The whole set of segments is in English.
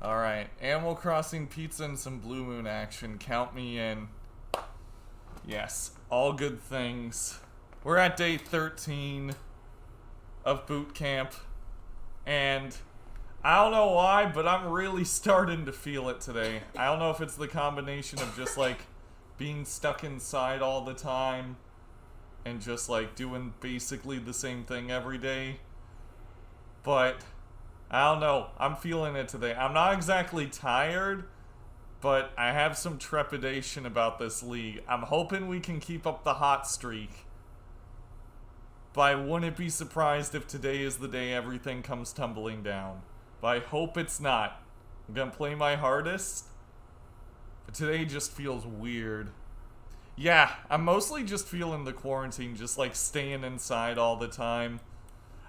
Alright, Animal Crossing pizza and some Blue Moon action. Count me in. Yes, all good things. We're at day 13 of boot camp. And I don't know why, but I'm really starting to feel it today. I don't know if it's the combination of just like being stuck inside all the time and just like doing basically the same thing every day. But I don't know. I'm feeling it today. I'm not exactly tired, but I have some trepidation about this league. I'm hoping we can keep up the hot streak. But I wouldn't be surprised if today is the day everything comes tumbling down. But I hope it's not. I'm gonna play my hardest. But today just feels weird. Yeah, I'm mostly just feeling the quarantine, just like staying inside all the time.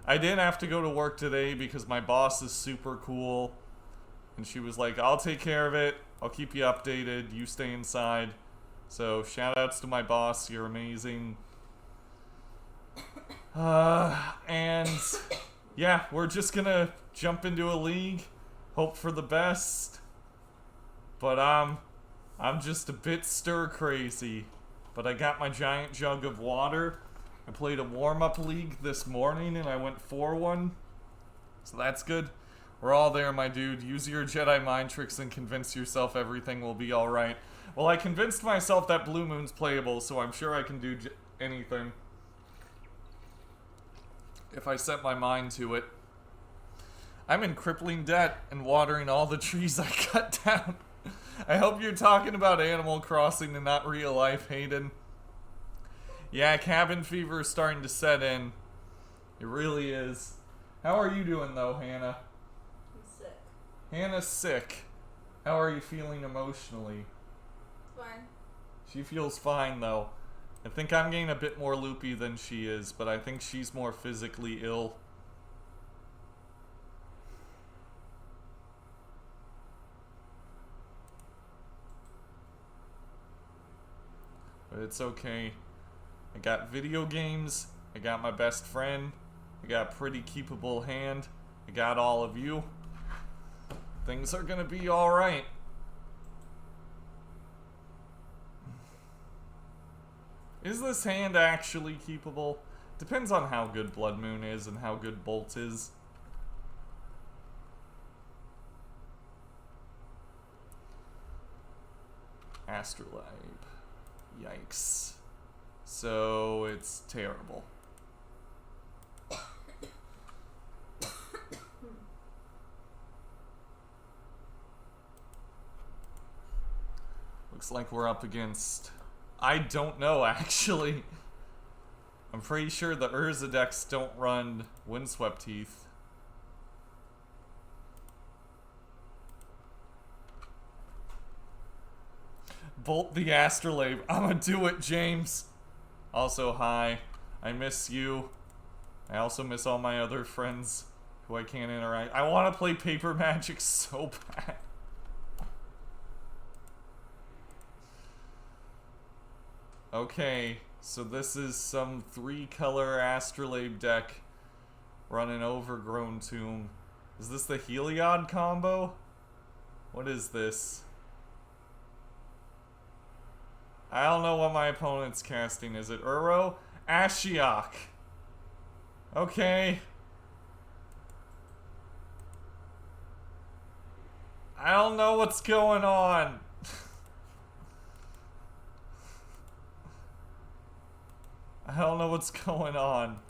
I didn't have to go to work today because my boss is super cool. And she was like, I'll take care of it. I'll keep you updated. You stay inside. So, shout outs to my boss. You're amazing. And yeah, we're just gonna jump into a league. Hope for the best. But I'm just a bit stir crazy. But I got my giant jug of water. I played a warm-up league this morning and I went 4-1. So that's good. We're all there, my dude. Use your Jedi mind tricks and convince yourself everything will be alright. Well, I convinced myself that Blue Moon's playable, so I'm sure I can do anything. If I set my mind to it. I'm in crippling debt and watering all the trees I cut down. I hope you're talking about Animal Crossing and not real life, Hayden. Yeah, cabin fever is starting to set in. It really is. How are you doing, though, Hannah? I'm sick. Hannah's sick. How are you feeling emotionally? Fine. She feels fine, though. I think I'm getting a bit more loopy than she is, but I think she's more physically ill. But it's okay. I got video games, I got my best friend, I got a pretty keepable hand, I got all of you. Things are gonna be alright. Is this hand actually keepable? Depends on how good Blood Moon is and how good Bolt is. Astrolabe. Yikes. So, it's terrible. Looks like we're up against... I don't know, actually. I'm pretty sure the Urza decks don't run Windswept Heath. Bolt the Astrolabe. I'ma do it, James. Also, hi. I miss you. I also miss all my other friends who I can't interact. I want to play Paper Magic so bad. Okay, so this is some 3-color Astrolabe deck running Overgrown Tomb. Is this the Heliod combo? What is this? I don't know what my opponent's casting. Is it Uro? Ashiok. Okay. I don't know what's going on. I don't know what's going on.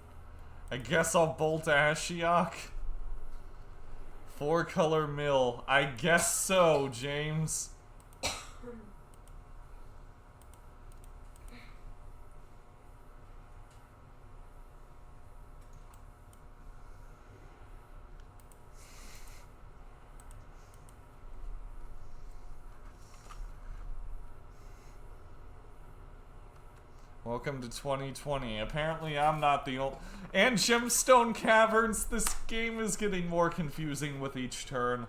I guess I'll bolt Ashiok. 4-color mill. I guess so, James. Welcome to 2020. Apparently I'm not the only... And Gemstone Caverns! This game is getting more confusing with each turn.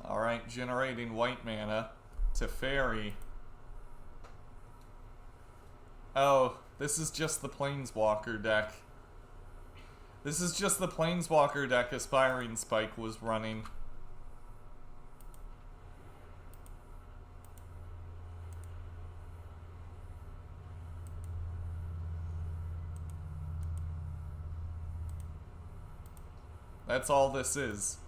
Alright, generating white mana to Fairy. Oh, this is just the Planeswalker deck. This is just the Planeswalker deck Aspiring Spike was running. That's all this is.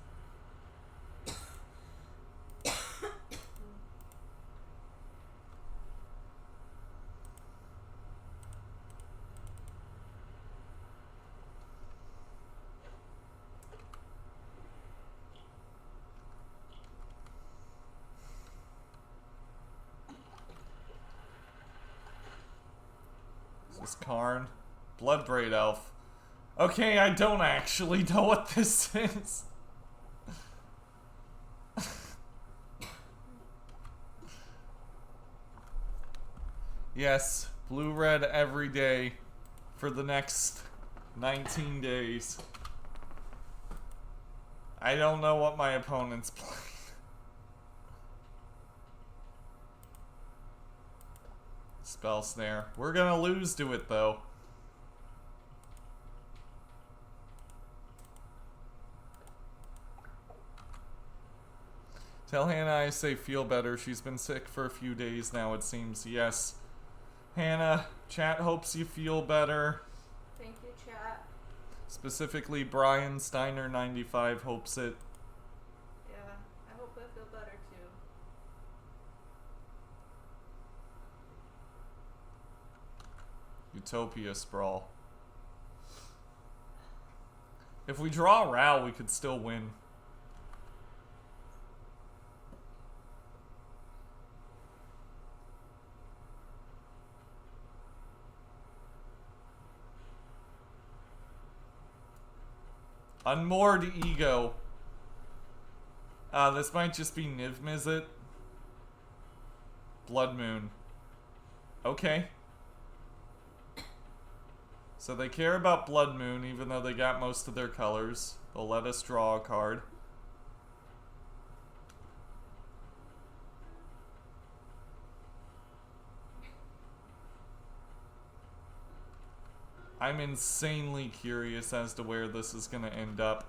This is Karn. Bloodbraid Elf. Okay, I don't actually know what this is. Yes, blue-red every day for the next 19 days. I don't know what my opponent's playing. Spell Snare. We're gonna lose to it, though. Tell Hannah I say feel better. She's been sick for a few days now, it seems. Yes. Hannah, chat hopes you feel better. Thank you, chat. Specifically, Brian Steiner95 hopes it. Yeah, I hope I feel better too. Utopia Sprawl. If we draw a Ral, we could still win. Unmoored Ego. This might just be Niv Mizzet. Blood Moon. Okay. So they care about Blood Moon, even though they got most of their colors. They'll let us draw a card. I'm insanely curious as to where this is going to end up.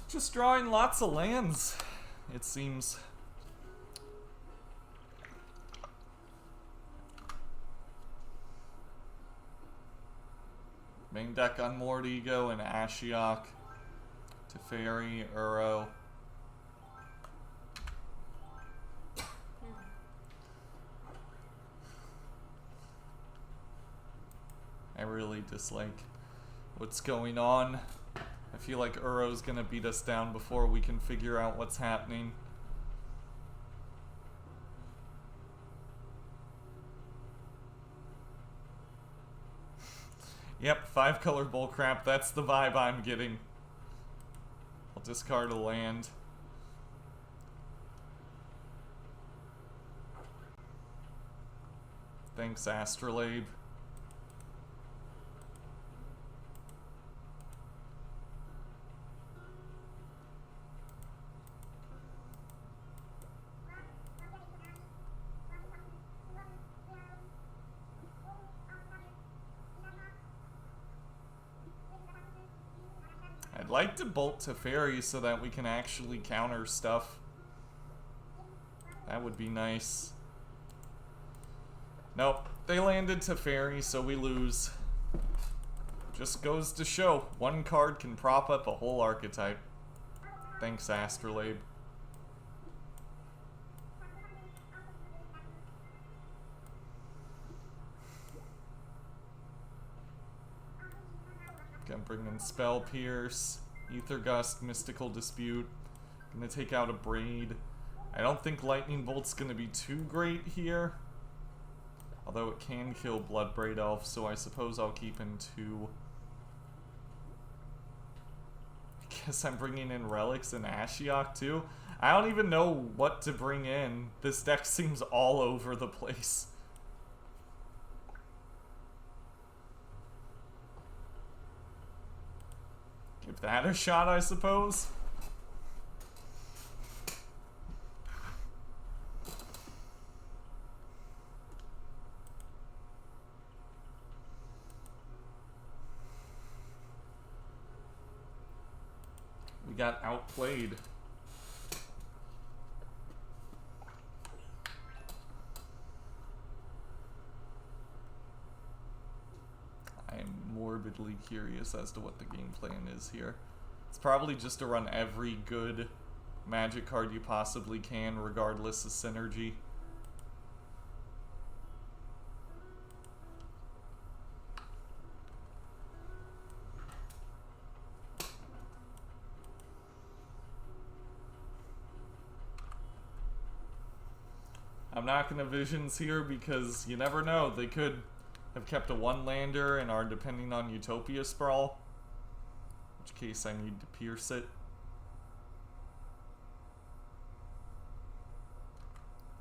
Just drawing lots of lands, it seems. Main deck Unmoored Ego and Ashiok, Teferi, Uro. I really dislike what's going on. I feel like Uro's gonna beat us down before we can figure out what's happening. Yep, 5-color bullcrap, that's the vibe I'm getting. I'll discard a land. Thanks, Astrolabe. I'd like to bolt Teferi so that we can actually counter stuff. That would be nice. Nope, they landed Teferi, so we lose. Just goes to show, one card can prop up a whole archetype. Thanks, Astrolabe. Gonna bring in Spell Pierce, Aether Gust, Mystical Dispute. Gonna take out Abrade. I don't think Lightning Bolt's gonna be too great here. Although it can kill Bloodbraid Elf, so I suppose I'll keep in 2. I guess I'm bringing in Relics and Ashiok too. I don't even know what to bring in. This deck seems all over the place. Give that a shot, I suppose. got outplayed. I'm morbidly curious as to what the game plan is here. It's probably just to run every good Magic card you possibly can, regardless of synergy. I'm not going to Visions here because you never know. They could have kept a one-lander and are depending on Utopia Sprawl. In which case I need to pierce it.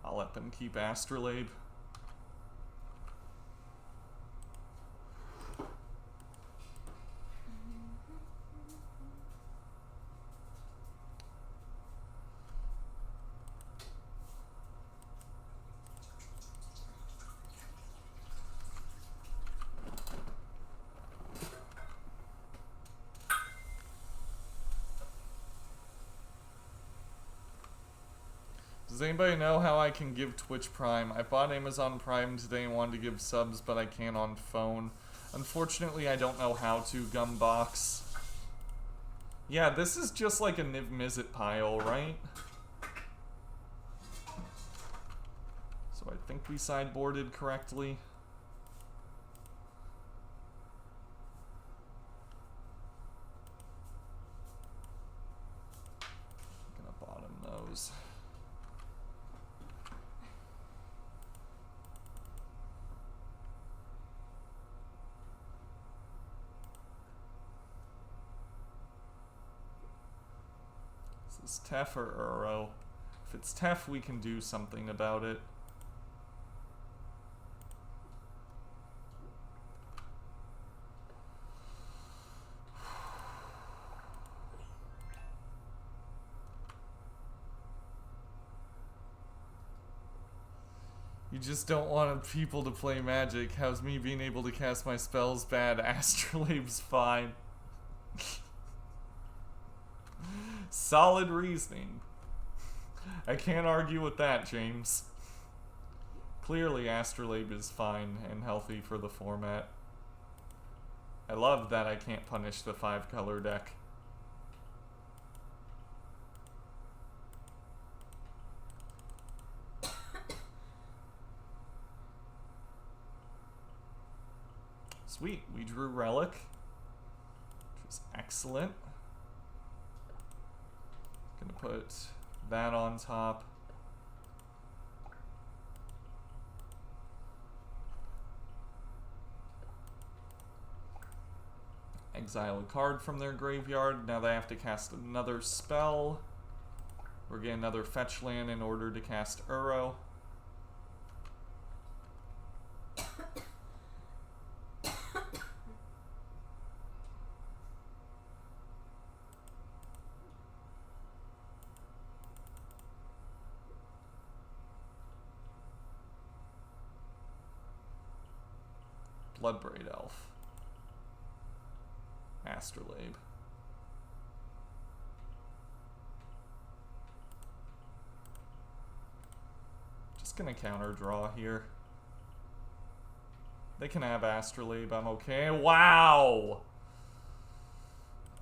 I'll let them keep Astrolabe. Does anybody know how I can give Twitch Prime? I bought Amazon Prime today and wanted to give subs, but I can't on phone. Unfortunately, I don't know how to, Gumbox. Yeah, this is just like a Niv Mizzet pile, right? So I think we sideboarded correctly. I'm gonna bottom those. Is Tef or Uro? If it's Tef, we can do something about it. You just don't want people to play Magic. How's me being able to cast my spells bad? Astrolabe's fine. Solid reasoning. I can't argue with that, James. Clearly, Astrolabe is fine and healthy for the format. I love that I can't punish the 5-color deck. Sweet, we drew Relic, which was excellent. Gonna put that on top. Exile a card from their graveyard. Now they have to cast another spell. We're getting another fetch land in order to cast Uro. Bloodbraid Elf. Astrolabe. Just gonna counter draw here. They can have Astrolabe, I'm okay. Wow!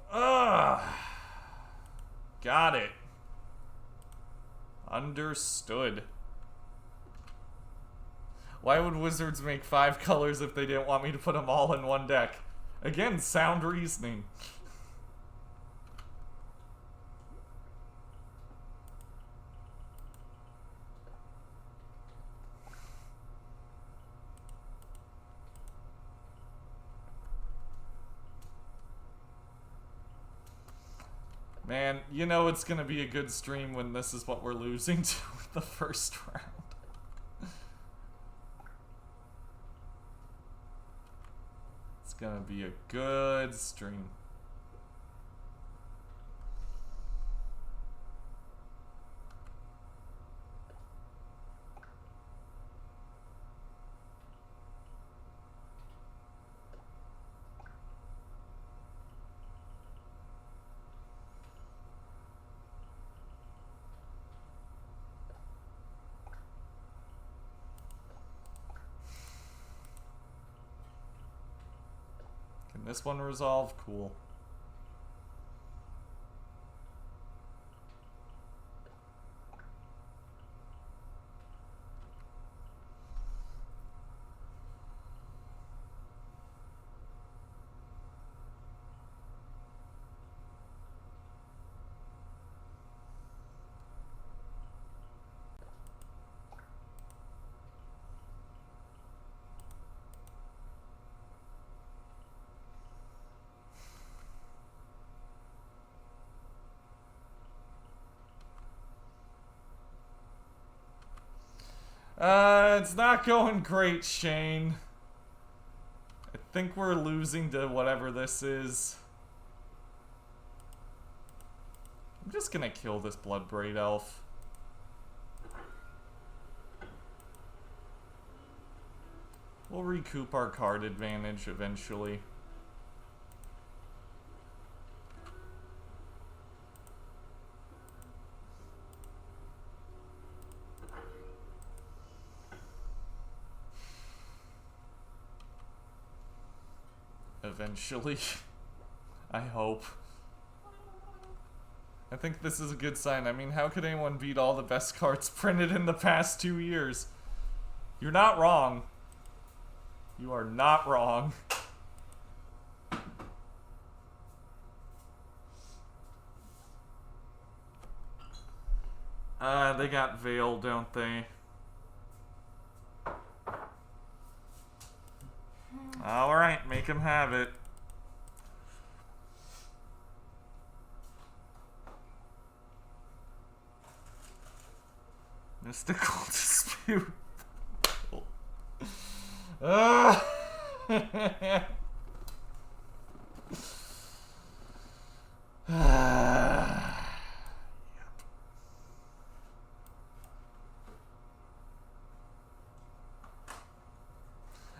Ugh! Got it. Understood. Why would Wizards make 5 colors if they didn't want me to put them all in one deck? Again, sound reasoning. Man, you know it's gonna be a good stream when this is what we're losing to the first round. It's gonna be a good stream. Can this one resolve? Cool. It's not going great, Shane. I think we're losing to whatever this is. I'm just gonna kill this Bloodbraid Elf. We'll recoup our card advantage eventually. Eventually. I hope. I think this is a good sign. I mean, how could anyone beat all the best cards printed in the past 2 years? You're not wrong. You are not wrong. They got Veil, don't they? Alright, make him have it. Mystical Dispute.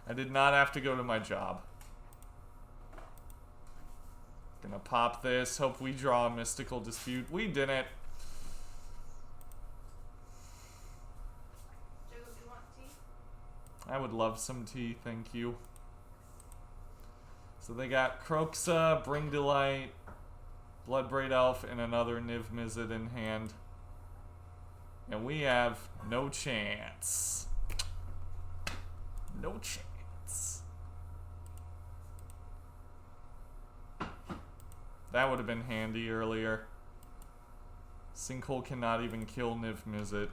I did not have to go to my job. Gonna pop this. Hope we draw a Mystical Dispute. We didn't. Joe, do you want tea? I would love some tea, thank you. So they got Kroxa, Bring Delight, Bloodbraid Elf, and another Niv Mizzet in hand. And we have no chance. No chance. That would have been handy earlier. Sinkhole cannot even kill Niv Mizzet.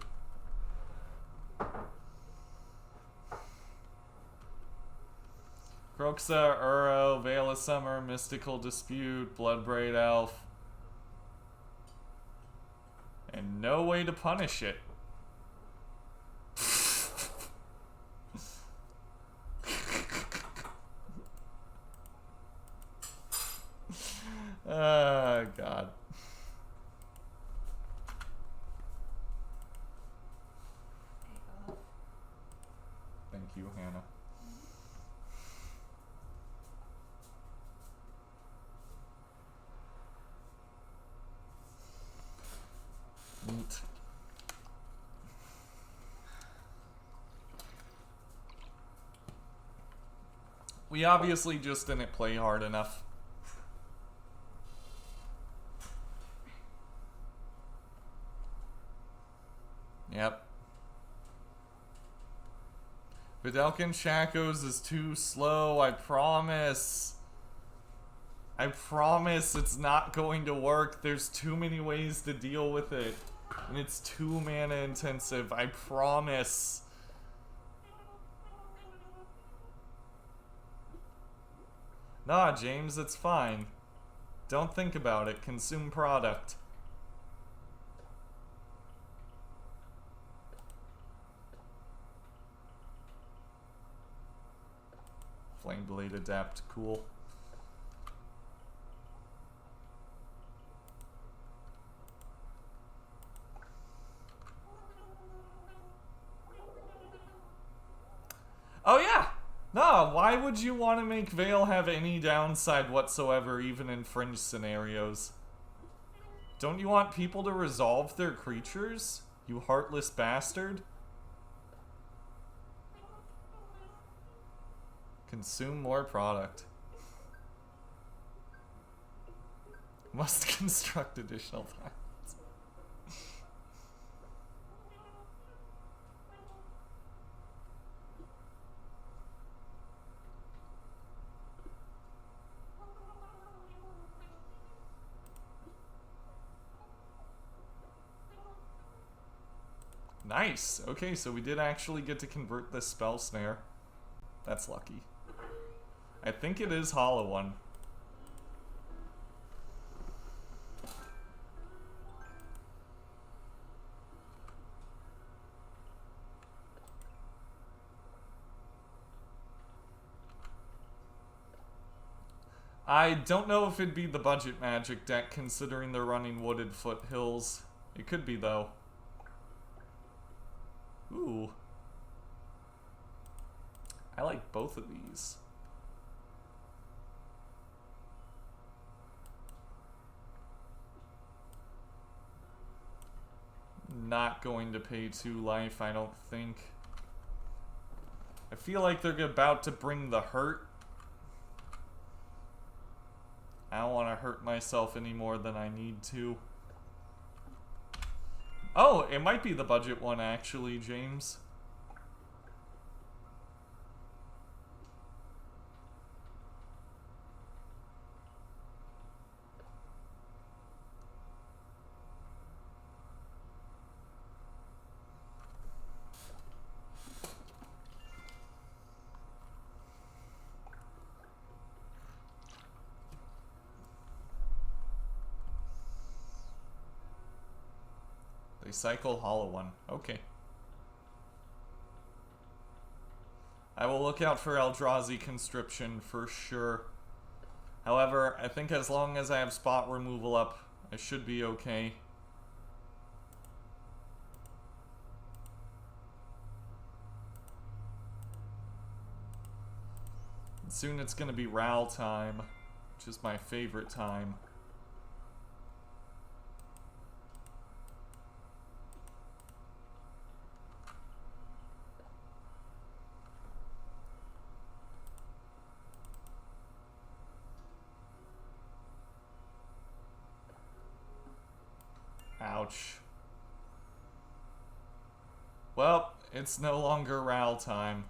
Kroxa, Uro, Veil of Summer, Mystical Dispute, Bloodbraid Elf. And no way to punish it. God. Thank you, Hannah. Neat. We obviously just didn't play hard enough. Yep. Videlkin Shackles is too slow, I promise. I promise it's not going to work. There's too many ways to deal with it. And it's too mana intensive, I promise. Nah, James, it's fine. Don't think about it. Consume product. Flame Blade Adapt, cool. Oh yeah! No, why would you want to make Veil have any downside whatsoever, even in fringe scenarios? Don't you want people to resolve their creatures? You heartless bastard? Consume more product. Must construct additional tiles. Nice. Okay, so we did actually get to convert this Spell Snare. That's lucky. I think it is Hollow One. I don't know if it'd be the budget magic deck considering they're running Wooded Foothills. It could be though. Ooh. I like both of these. Not going to pay 2 life, I don't think. I feel like they're about to bring the hurt. I don't want to hurt myself any more than I need to. Oh, it might be the budget one actually, James. They cycle Hollow One. Okay. I will look out for Eldrazi Conscription for sure. However, I think as long as I have spot removal up, I should be okay. And soon it's gonna be Ral time, which is my favorite time. Ouch. Well, it's no longer Ral time.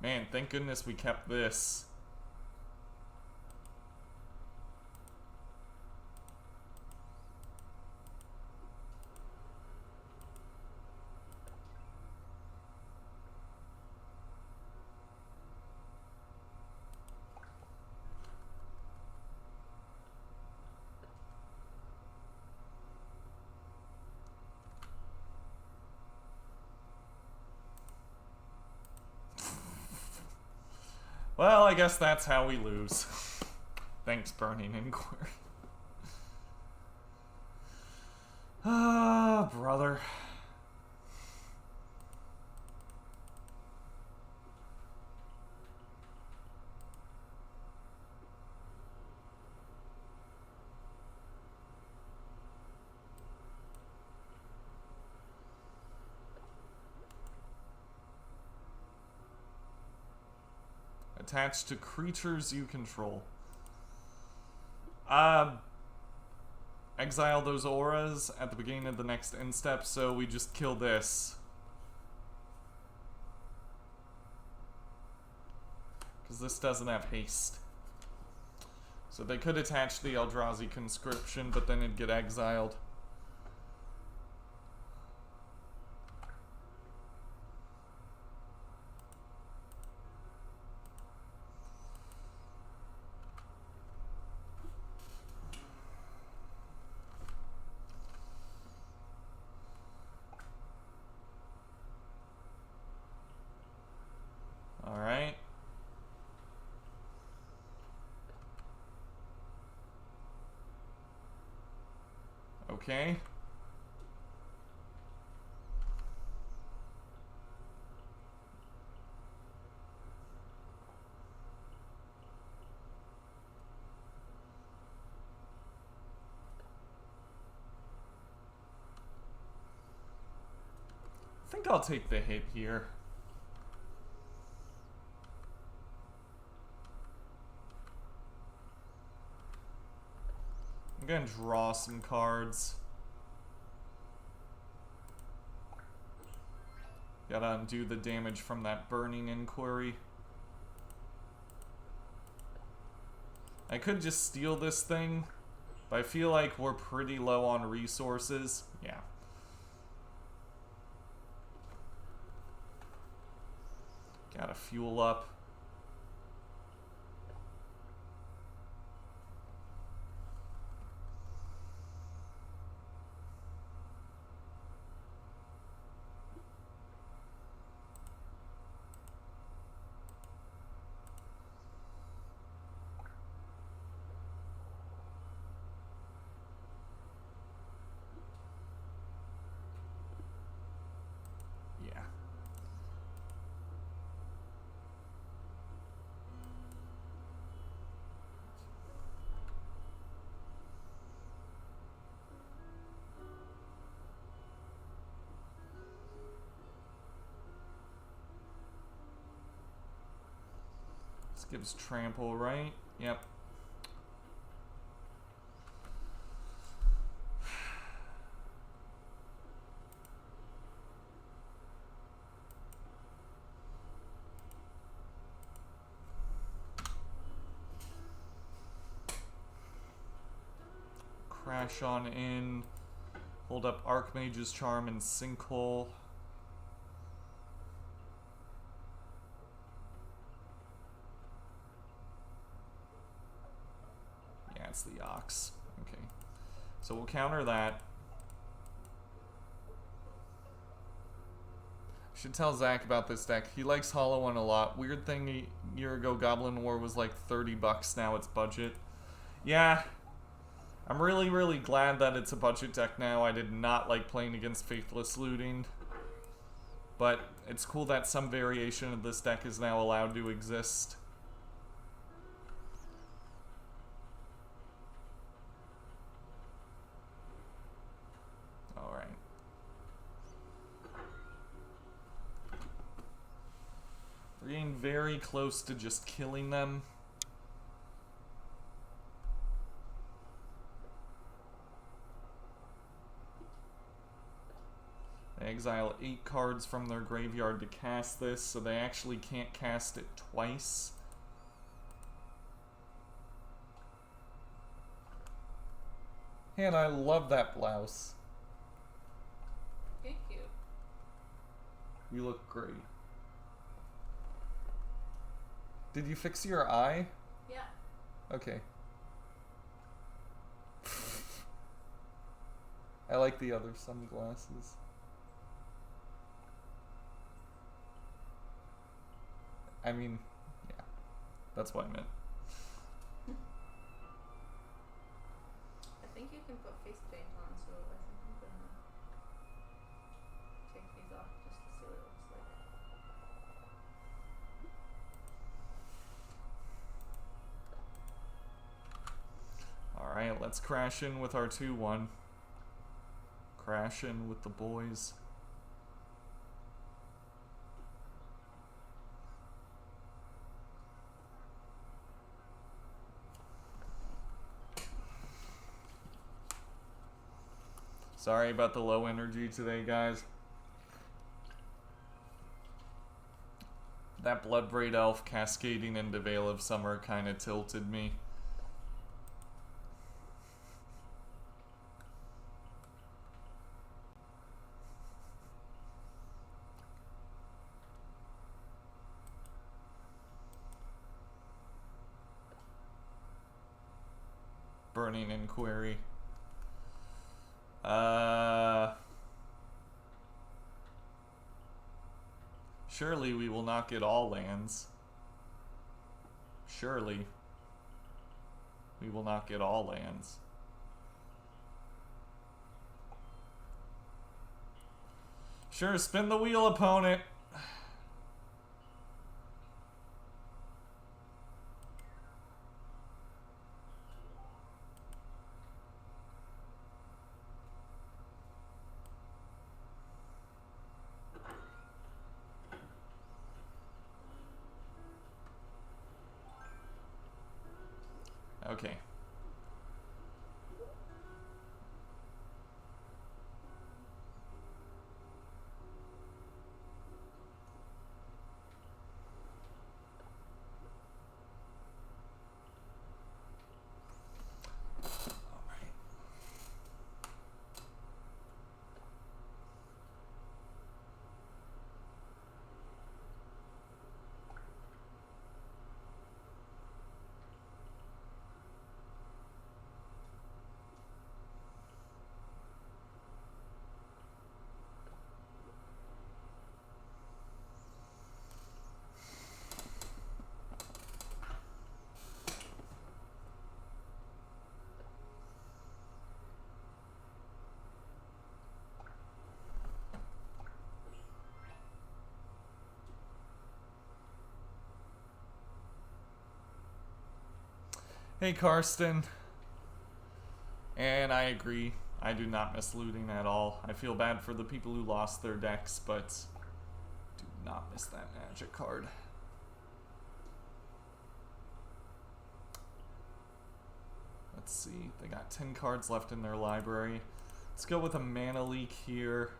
Man, thank goodness we kept this. Well, I guess that's how we lose. Thanks, Burning Inquiry. Ah, brother. Attached to creatures you control. Exile those auras at the beginning of the next end step, so we just kill this. Because this doesn't have haste. So they could attach the Eldrazi Conscription, but then it'd get exiled. Alright. Okay. I think I'll take the hit here. gonna draw some cards. Gotta undo the damage from that Burning Inquiry. I could just steal this thing, but I feel like we're pretty low on resources. Yeah. Gotta fuel up. Yeah. This gives trample, right? Yep. Crash on in. Hold up Archmage's Charm and Sinkhole. Yeah, it's the Ox. Okay. So we'll counter that. Should tell Zach about this deck. He likes Hollow One a lot. Weird thing, a year ago Goblin War was like $30. Now it's budget. Yeah. I'm really, really glad that it's a budget deck now. I did not like playing against Faithless Looting. But it's cool that some variation of this deck is now allowed to exist. Alright. We're getting very close to just killing them. They exile 8 cards from their graveyard to cast this, so they actually can't cast it twice. And I love that blouse. Thank you. You look great. Did you fix your eye? Yeah. Okay. I like the other sunglasses. I mean, yeah. That's what I meant. I think you can put face paint on, so I think I'm gonna take these off just to see what it looks like. Alright, let's crash in with our 2-1. Crash in with the boys. Sorry about the low energy today, guys. That Bloodbraid Elf cascading into Veil of Summer kind of tilted me. Burning Inquiry. Surely we will not get all lands. Surely we will not get all lands. Sure, spin the wheel, opponent. Okay. Hey, Karsten. And I agree. I do not miss looting at all. I feel bad for the people who lost their decks, but do not miss that magic card. Let's see. They got 10 cards left in their library. Let's go with a mana leak here.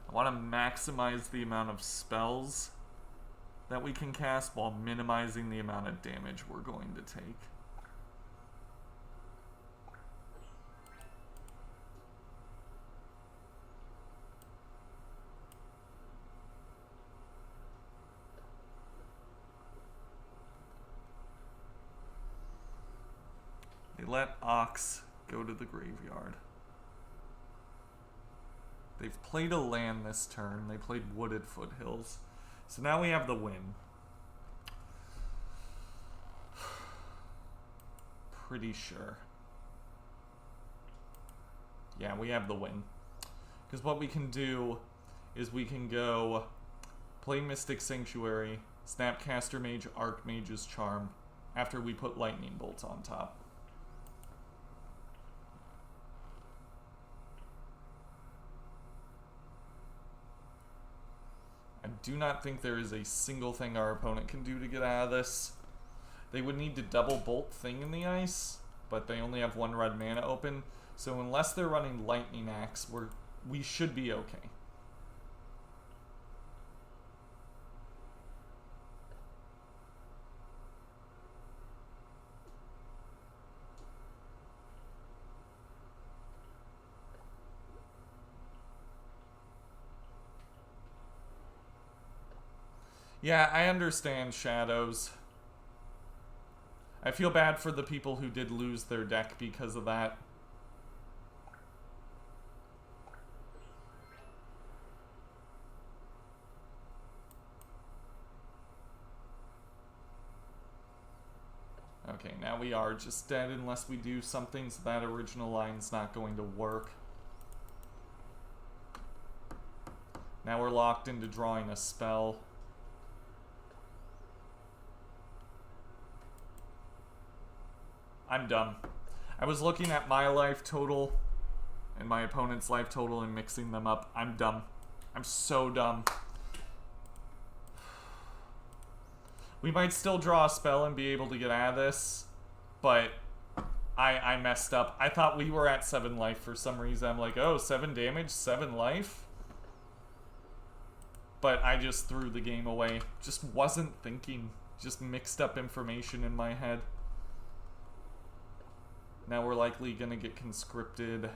I want to maximize the amount of spells that we can cast while minimizing the amount of damage we're going to take. They let Ox go to the graveyard. They've played a land this turn. They played Wooded Foothills. So now we have the win. Pretty sure. Yeah, we have the win. Because what we can do is we can go play Mystic Sanctuary, Snapcaster Mage, Archmage's Charm, after we put Lightning Bolt on top. I do not think there is a single thing our opponent can do to get out of this. They would need to double bolt Thing in the Ice, but they only have 1 red mana open, so unless they're running Lightning Axe, we should be okay. Yeah, I understand, Shadows. I feel bad for the people who did lose their deck because of that. Okay, now we are just dead unless we do something, so that original line's not going to work. Now we're locked into drawing a spell. I'm dumb. I was looking at my life total and my opponent's life total and mixing them up. I'm dumb. I'm so dumb. We might still draw a spell and be able to get out of this, but I messed up. I thought we were at 7 life for some reason. I'm like, oh, 7 damage, 7 life? But I just threw the game away. Just wasn't thinking. Just mixed up information in my head. Now we're likely going to get conscripted.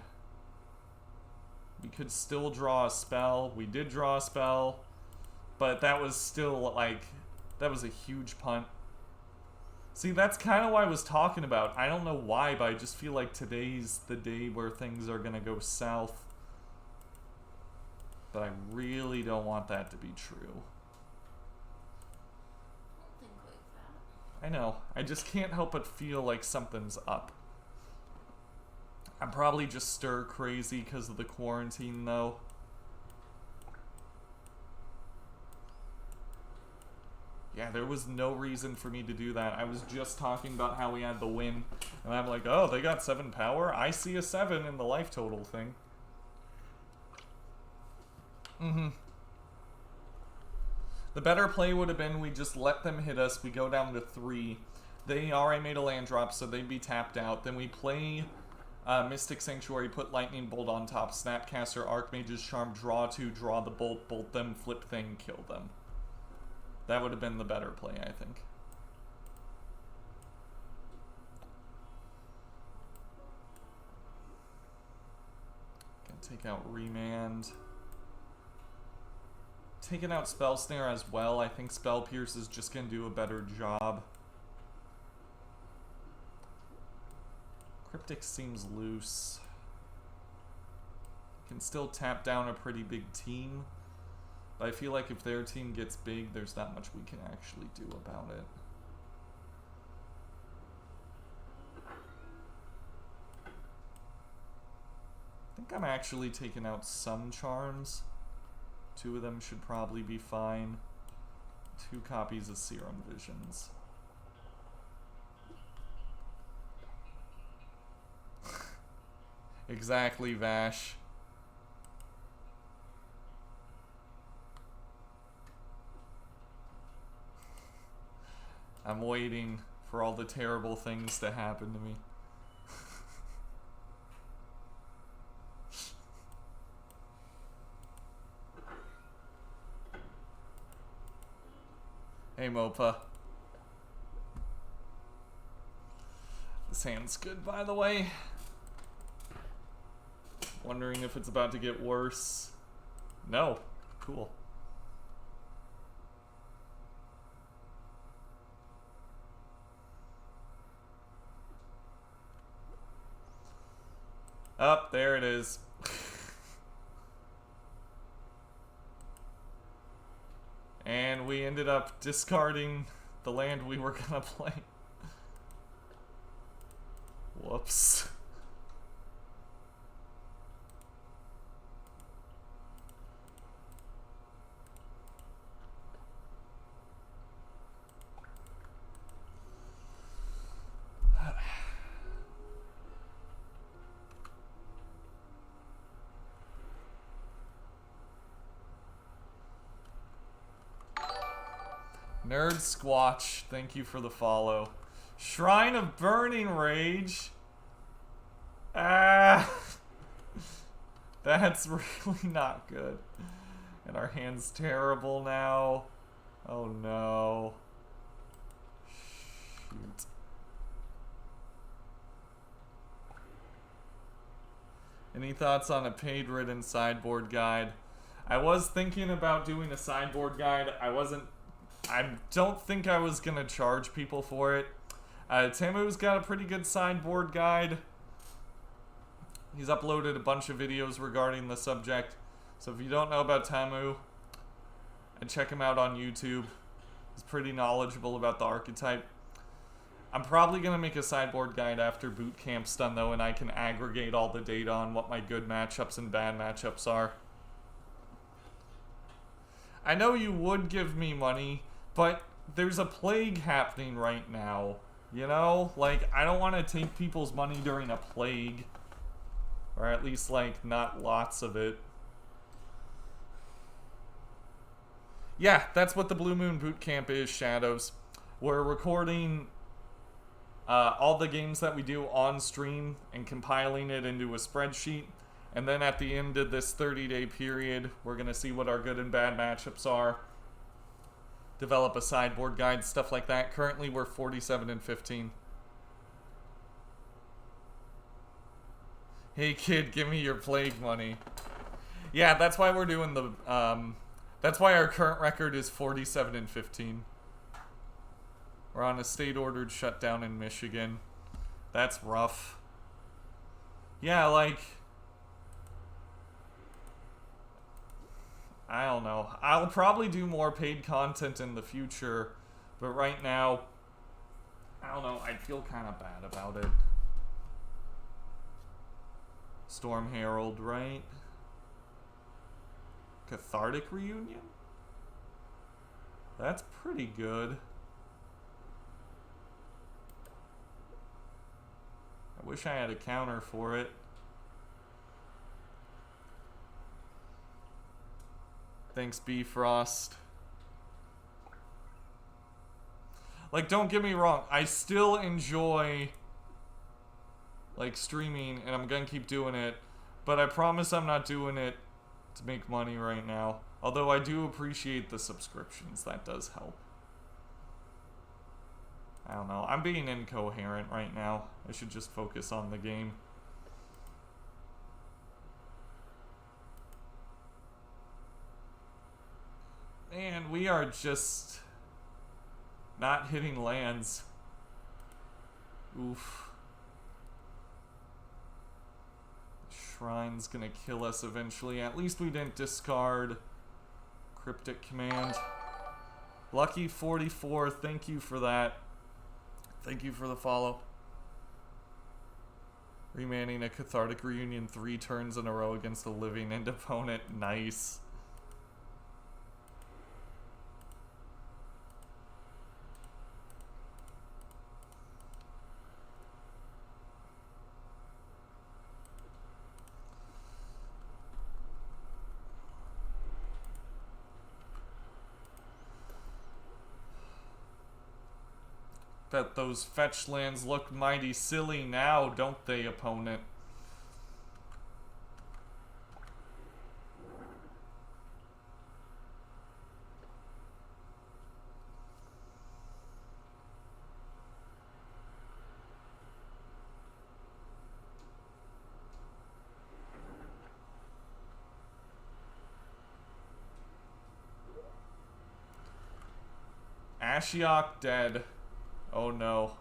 We could still draw a spell. We did draw a spell. But that was still, like, that was a huge punt. See, that's kind of what I was talking about. I don't know why, but I just feel like today's the day where things are going to go south. But I really don't want that to be true. Don't think like that. I know. I just can't help but feel like something's up. I'm probably just stir crazy because of the quarantine, though. Yeah, there was no reason for me to do that. I was just talking about how we had the win, and I'm like, oh, they got 7 power? I see a 7 in the life total thing. The better play would have been we just let them hit us, we go down to 3. They already made a land drop, so they'd be tapped out. Then we play Mystic Sanctuary, put Lightning Bolt on top, Snapcaster, Archmage's Charm, draw 2, draw the bolt, bolt them, flip Thing, kill them. That would have been the better play, I think. Can take out Remand. Taking out Spell Snare as well. I think Spell Pierce is just going to do a better job. Cryptic seems loose. Can still tap down a pretty big team. But I feel like if their team gets big, there's not much we can actually do about it. I think think I'm actually taking out some charms. 2 of them should probably be fine. 2 copies of Serum Visions. Exactly, Vash. I'm waiting for all the terrible things to happen to me. Hey, Mopa. This hand's good, by the way. Wondering if it's about to get worse. No. Cool. Up, there it is. And we ended up discarding the land we were gonna play. Whoops. Nerd Squatch, thank you for the follow. Shrine of Burning Rage. Ah, that's really not good. And our hand's terrible now. Oh no. Shoot. Any thoughts on a paid-ridden sideboard guide? I was thinking about doing a sideboard guide. I don't think I was gonna charge people for it. Tamu's got a pretty good sideboard guide. He's uploaded a bunch of videos regarding the subject. So if you don't know about Tamu, check him out on YouTube. He's pretty knowledgeable about the archetype. I'm probably gonna make a sideboard guide after boot camp's done though, and I can aggregate all the data on what my good matchups and bad matchups are. I know you would give me money, but there's a plague happening right now, you know? Like, I don't want to take people's money during a plague. Or at least, like, not lots of it. Yeah, that's what the Blue Moon Boot Camp is, Shadows. We're recording all the games that we do on stream and compiling it into a spreadsheet. And then at the end of this 30-day period, we're going to see what our good and bad matchups are. Develop a sideboard guide, stuff like that. Currently, we're 47-15. Hey kid, give me your plague money. Yeah, that's why we're doing the, that's why our current record is 47-15. We're on a state-ordered shutdown in Michigan. That's rough. Yeah, like, I don't know. I'll probably do more paid content in the future, but right now, I don't know. I feel kind of bad about it. Storm Herald, right? Cathartic Reunion? That's pretty good. I wish I had a counter for it. Thanks, Bifrost. Like, don't get me wrong. I still enjoy, like, streaming, and I'm gonna keep doing it. But I promise I'm not doing it to make money right now. Although I do appreciate the subscriptions. That does help. I don't know. I'm being incoherent right now. I should just focus on the game. Man, we are just not hitting lands. Oof. Shrine's gonna kill us eventually. At least we didn't discard Cryptic Command. Lucky 44, thank you for that. Thank you for the follow. Remanding a Cathartic Reunion 3 turns in a row against a living end opponent. Nice. Bet those fetch lands look mighty silly now, don't they, opponent? Ashiok dead. Oh no.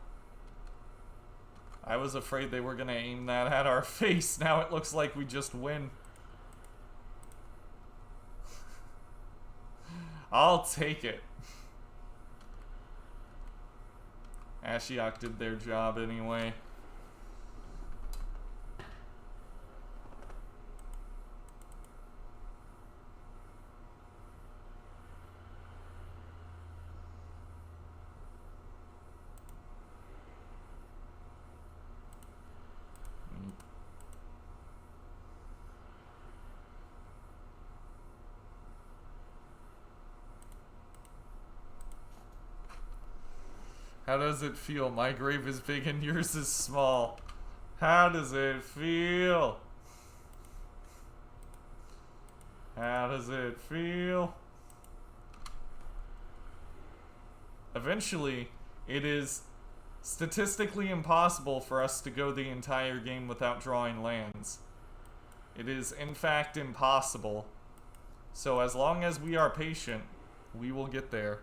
I was afraid they were gonna aim that at our face. Now it looks like we just win. I'll take it. Ashiok did their job anyway. How does it feel? My grave is big and yours is small. How does it feel? How does it feel? Eventually, it is statistically impossible for us to go the entire game without drawing lands. It is, in fact, impossible. So as long as we are patient, we will get there.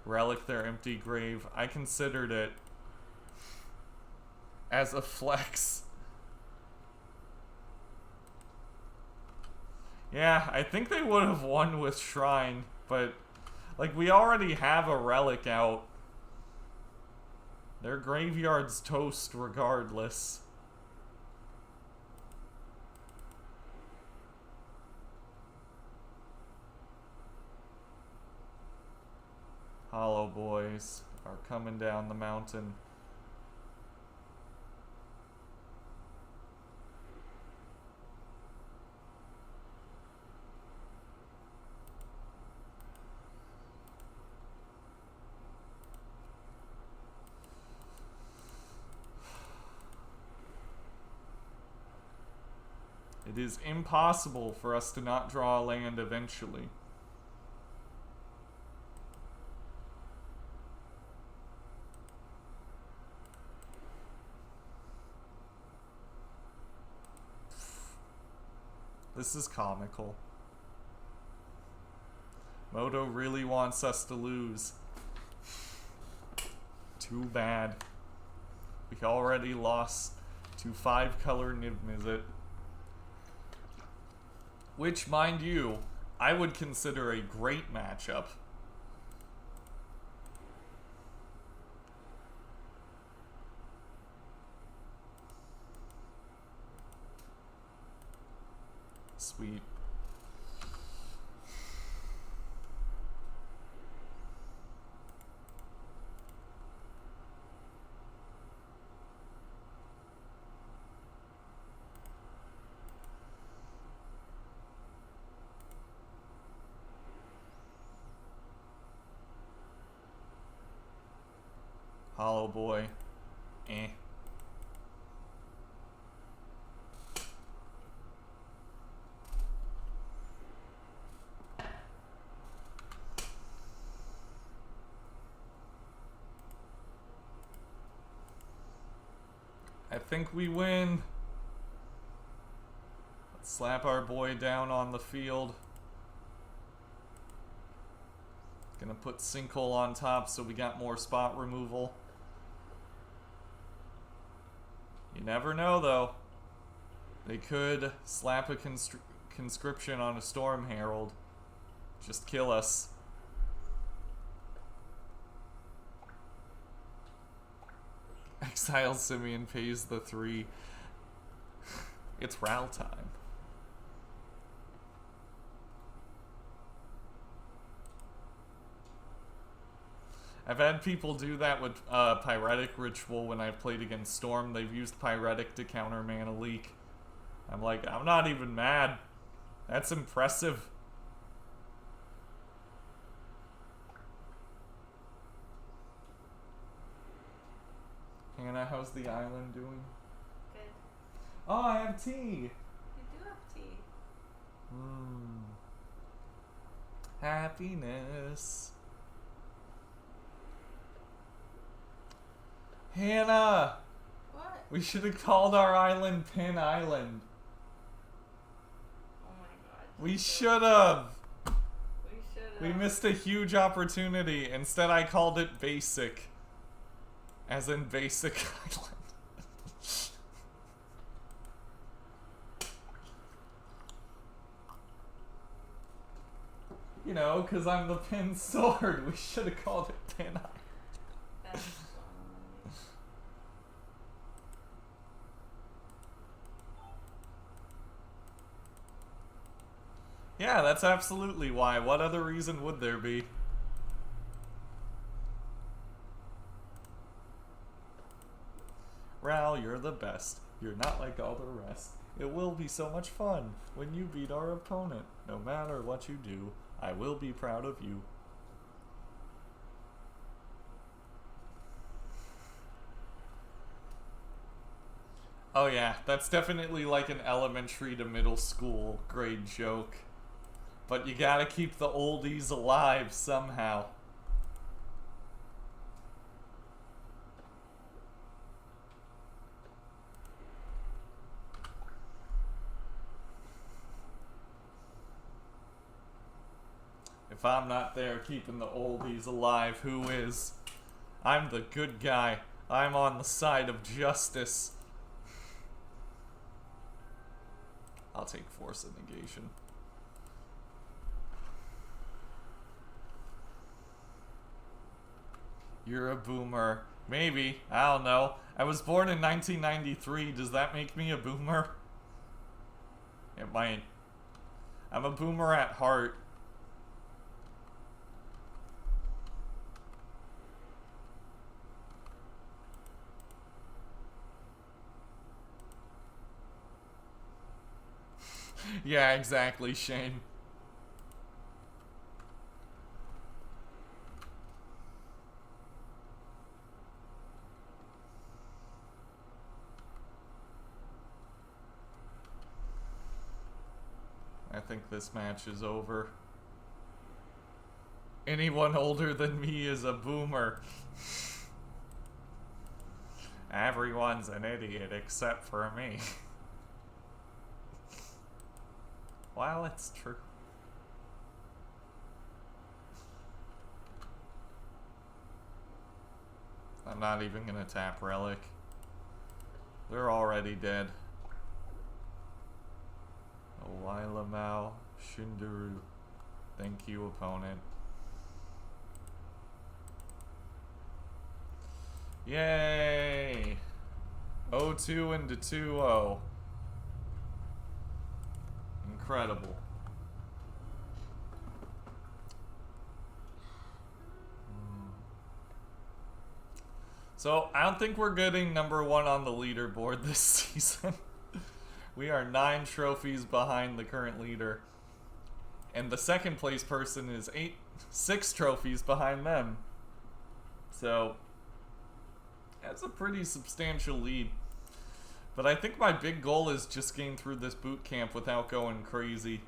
Relic their empty grave. I considered it as a flex. Yeah, I think they would have won with Shrine, but like we already have a relic out. Their graveyard's toast regardless. Hollow boys are coming down the mountain. It is impossible for us to not draw a land eventually. This is comical. Moto really wants us to lose. Too bad. We already lost to 5-color Niv-Mizzet. Which, mind you, I would consider a great matchup. Sweet. Hollow boy. Eh. I think we win. Let's slap our boy down on the field. Gonna put Sinkhole on top so we got more spot removal. You never know though. They could slap a conscription on a Storm Herald. Just kill us. Exile Simeon pays the 3. It's Ral time. I've had people do that with Pyretic Ritual when I played against Storm. They've used Pyretic to counter Mana Leak. I'm like, I'm not even mad. That's impressive. Hannah, how's the island doing? Good. Oh, I have tea. You do have tea. Happiness. Hannah! What? We should have called our island Pin Island. Oh my god. We should have. We should have. We missed a huge opportunity. Instead, I called it Basic. As in Basic Island. You know, because I'm the Pin Sword. We should have called it Pin Island. That's funny. Yeah, that's absolutely why. What other reason would there be? Ral, you're the best. You're not like all the rest. It will be so much fun when you beat our opponent. No matter what you do, I will be proud of you. Oh yeah, that's definitely like an elementary to middle school grade joke. But you gotta keep the oldies alive somehow. If I'm not there keeping the oldies alive, who is? I'm the good guy. I'm on the side of justice. I'll take Force of Negation. You're a boomer. Maybe. I don't know. I was born in 1993. Does that make me a boomer? It might. I'm a boomer at heart. Yeah, exactly, Shane. I think this match is over. Anyone older than me is a boomer. Everyone's an idiot except for me. Well, it's true. I'm not even gonna tap Relic. They're already dead. Lilamau, Shinduru. Thank you, opponent. Yay! 0-2 into 2-0. Incredible. So, I don't think we're getting #1 on the leaderboard this season. We are 9 trophies behind the current leader. And the second place person is 6 trophies behind them. So, that's a pretty substantial lead. But I think my big goal is just getting through this boot camp without going crazy.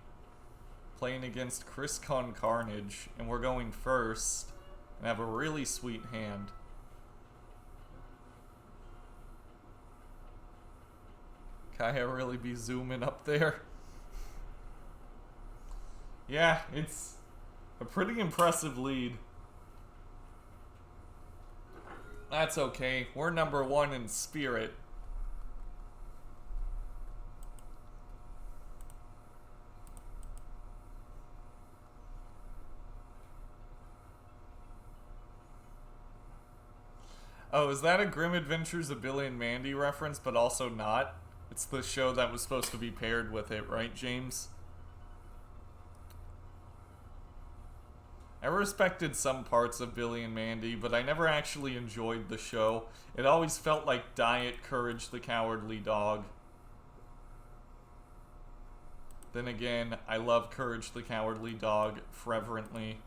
Playing against Chris Con Carnage, and we're going first. And have a really sweet hand. Kaya really be zooming up there? Yeah, it's a pretty impressive lead. That's okay. We're #1 in spirit. Oh, is that a Grim Adventures of Billy and Mandy reference, but also not? It's the show that was supposed to be paired with it, right, James? I respected some parts of Billy and Mandy, but I never actually enjoyed the show. It always felt like Diet Courage the Cowardly Dog. Then again, I love Courage the Cowardly Dog fervently.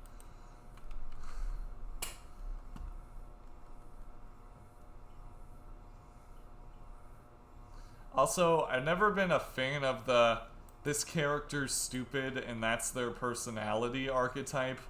Also, I've never been a fan of the this character's stupid and that's their personality archetype.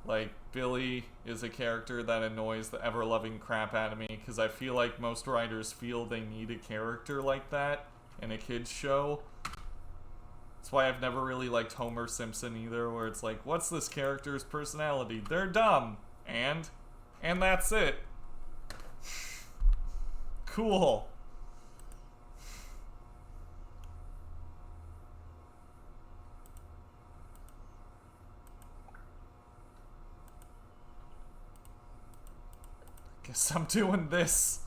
Like, Billy is a character that annoys the ever-loving crap out of me because I feel like most writers feel they need a character like that in a kid's show. That's why I've never really liked Homer Simpson either, where it's like, what's this character's personality? They're dumb. And that's it. Cool. Guess I'm doing this.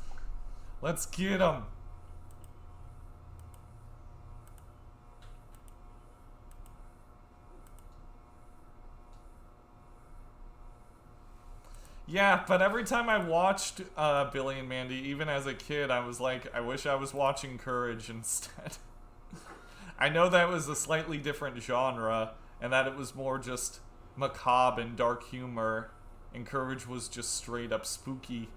Let's get 'em. Yeah, but every time I watched Billy and Mandy, even as a kid, I was like, I wish I was watching Courage instead. I know that was a slightly different genre, and that it was more just macabre and dark humor, and Courage was just straight up spooky.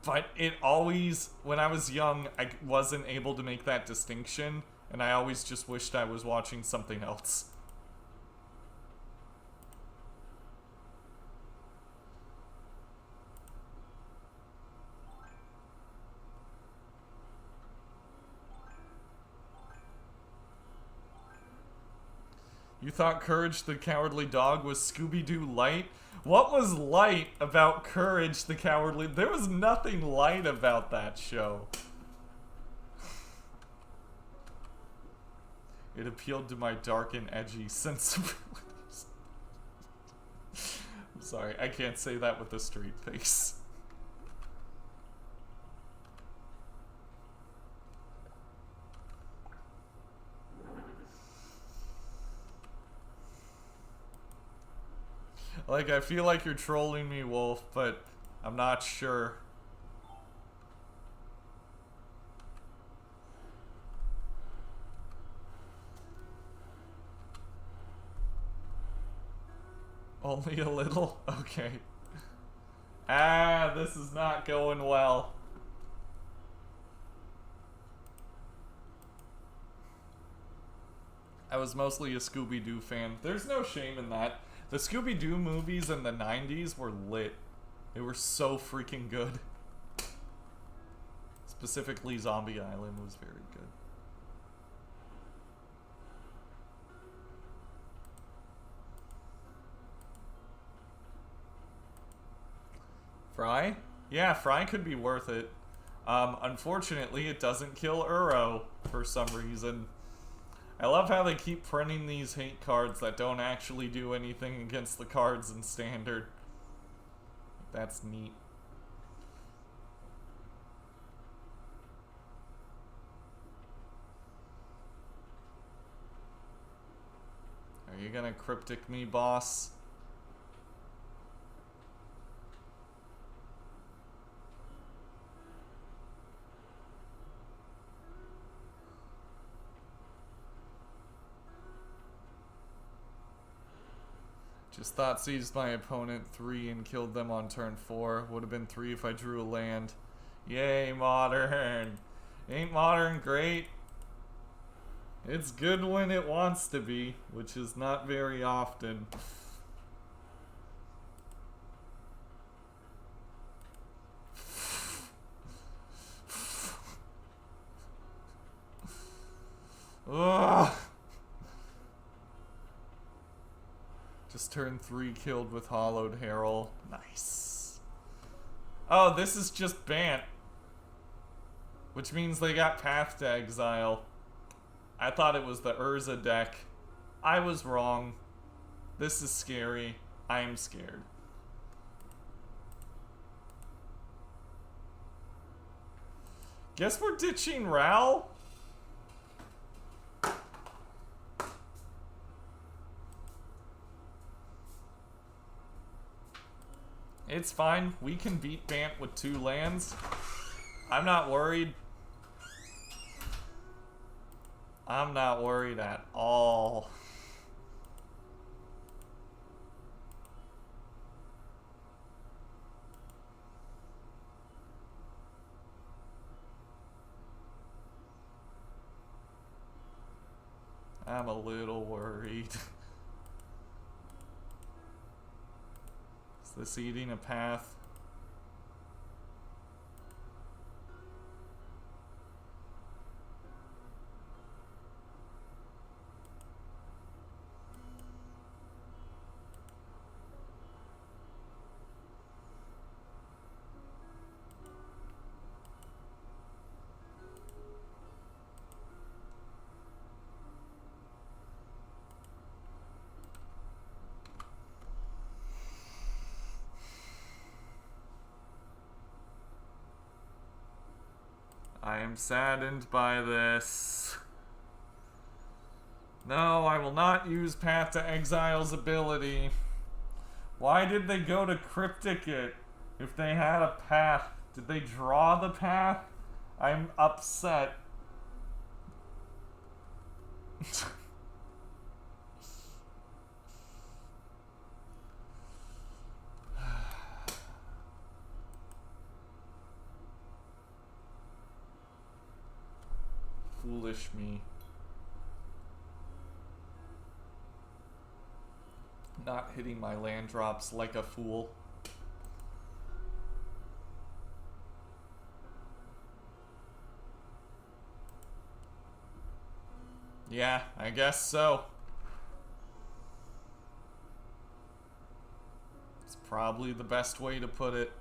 But it always, when I was young, I wasn't able to make that distinction, and I always just wished I was watching something else. You thought Courage the Cowardly Dog was Scooby-Doo light? What was light about Courage the Cowardly? There was nothing light about that show. It appealed to my dark and edgy sensibilities. I'm sorry, I can't say that with a straight face. Like, I feel like you're trolling me, Wolf, but I'm not sure. Only a little? Okay. Ah, this is not going well. I was mostly a Scooby-Doo fan. There's no shame in that. The Scooby-Doo movies in the 90s were lit. They were so freaking good. Specifically, Zombie Island was very good. Fry? Yeah, Fry could be worth it. Unfortunately, it doesn't kill Uro for some reason. I love how they keep printing these hate cards that don't actually do anything against the cards in Standard. That's neat. Are you gonna cryptic me, boss? Just thought seized my opponent 3 and killed them on turn 4. Would have been 3 if I drew a land. Yay, Modern! Ain't Modern great? It's good when it wants to be, which is not very often. Ugh! Just turn 3 killed with Hollowed Herald. Nice. Oh, this is just Bant. Which means they got Path to Exile. I thought it was the Urza deck. I was wrong. This is scary. I am scared. Guess we're ditching Ral. It's fine. We can beat Bant with 2 lands. I'm not worried. I'm not worried at all. I'm a little worried. Is this eating a path? I am saddened by this. No, I will not use Path to Exile's ability. Why did they go to Cryptic it if they had a path? Did they draw the path? I'm upset. Foolish me. Not hitting my land drops like a fool. Yeah, I guess so. It's probably the best way to put it.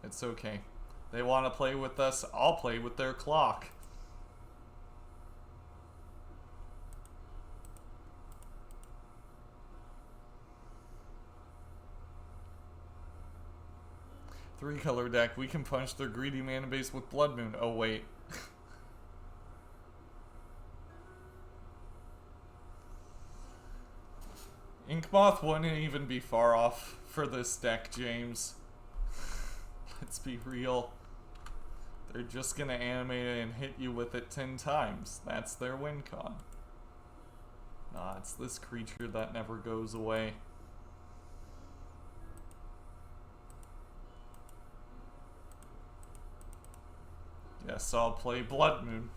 It's okay. They want to play with us, I'll play with their clock. Three-color deck, we can punch their greedy mana base with Blood Moon. Oh, wait. Inkmoth wouldn't even be far off for this deck, James. Let's be real. They're just gonna animate it and hit you with it 10 times. That's their win con. Nah, it's this creature that never goes away. Yes, I'll play Blood Moon.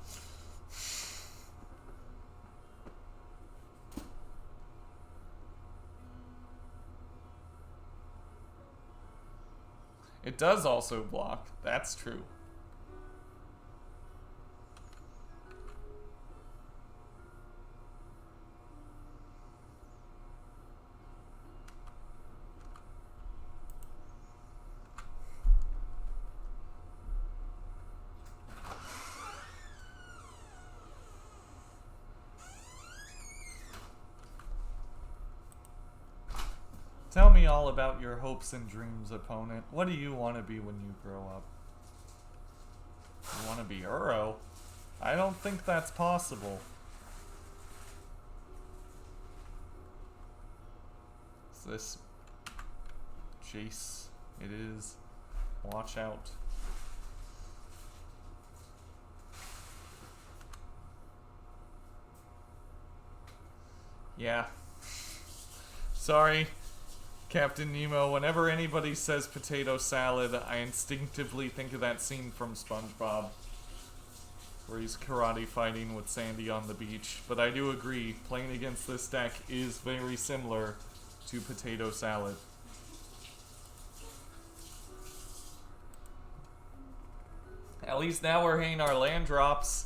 It does also block. That's true. Tell me all about your hopes and dreams, opponent. What do you want to be when you grow up? You want to be Uro? I don't think that's possible. Is this Jace? It is. Watch out. Yeah. Sorry. Captain Nemo, whenever anybody says potato salad, I instinctively think of that scene from SpongeBob, where he's karate fighting with Sandy on the beach. But I do agree, playing against this deck is very similar to potato salad. At least now we're hitting our land drops.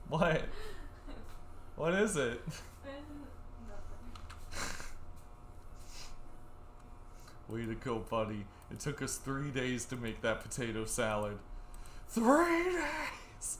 What? What is it? Way to go, buddy. It took us 3 days to make that potato salad. 3 days!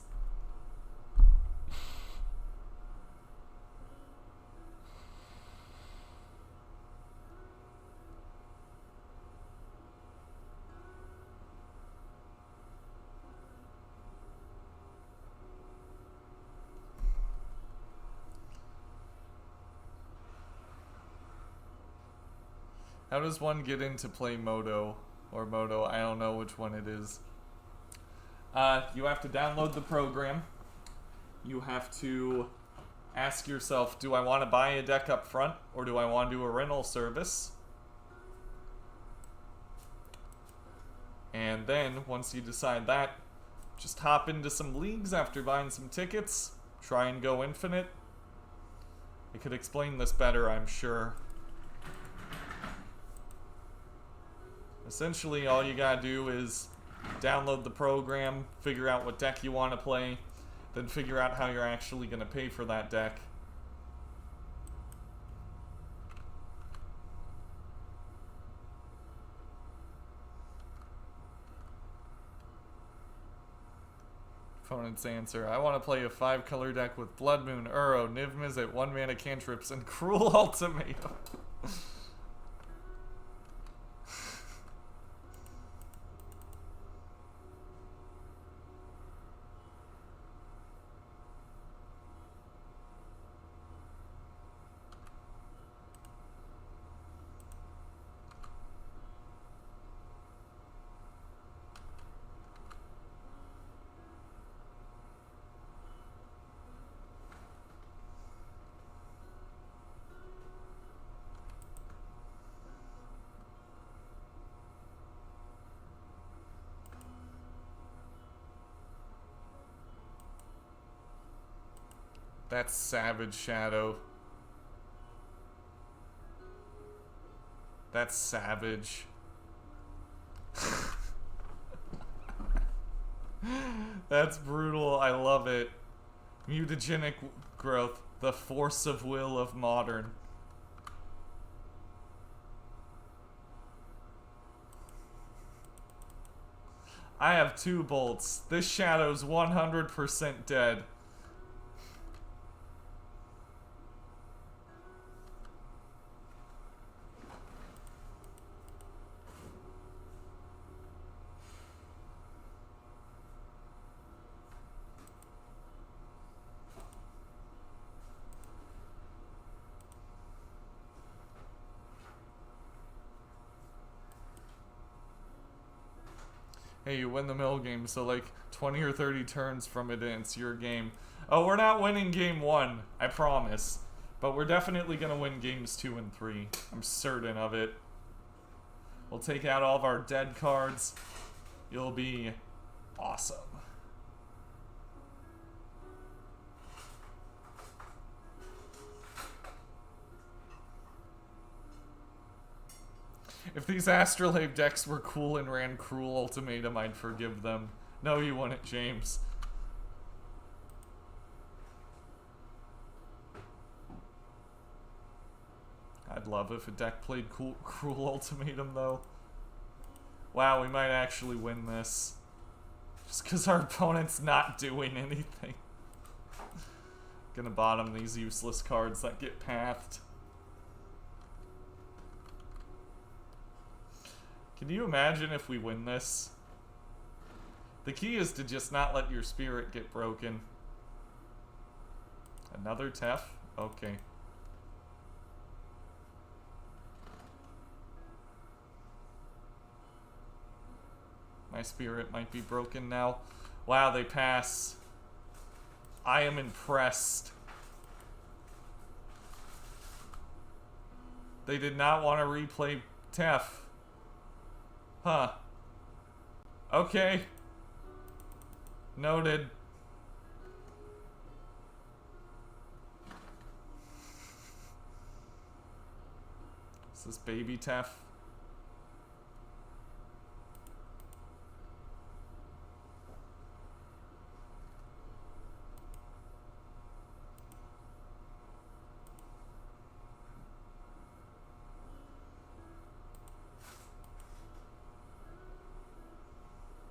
How does one get into play Moto or Moto? I don't know which one it is. You have to download the program. You have to ask yourself, do I want to buy a deck up front or do I want to do a rental service? And then, once you decide that, just hop into some leagues after buying some tickets. Try and go infinite. I could explain this better, I'm sure. Essentially, all you gotta do is download the program, figure out what deck you want to play, then figure out how you're actually gonna pay for that deck. Opponent's answer. I want to play a 5-color deck with Blood Moon, Uro, Niv Mizzet, 1-mana cantrips, and Cruel Ultimatum. That's Savage Shadow. That's savage. That's brutal. I love it. Mutagenic growth. The force of will of modern. I have 2 bolts. This shadow's 100% dead. Hey, you win the mill game, so like 20 or 30 turns from it and it's your game. Oh, we're not winning game 1, I promise. But we're definitely gonna win games 2 and 3. I'm certain of it. We'll take out all of our dead cards. You'll be awesome. If these Astrolabe decks were cool and ran Cruel Ultimatum, I'd forgive them. No, you wouldn't, James. I'd love if a deck played Cruel Ultimatum, though. Wow, we might actually win this. Just because our opponent's not doing anything. Gonna bottom these useless cards that get pathed. Can you imagine if we win this? The key is to just not let your spirit get broken. Another Tef? Okay. My spirit might be broken now. Wow, they pass. I am impressed. They did not want to replay Tef. Huh. Okay. Noted. Is this baby Tef?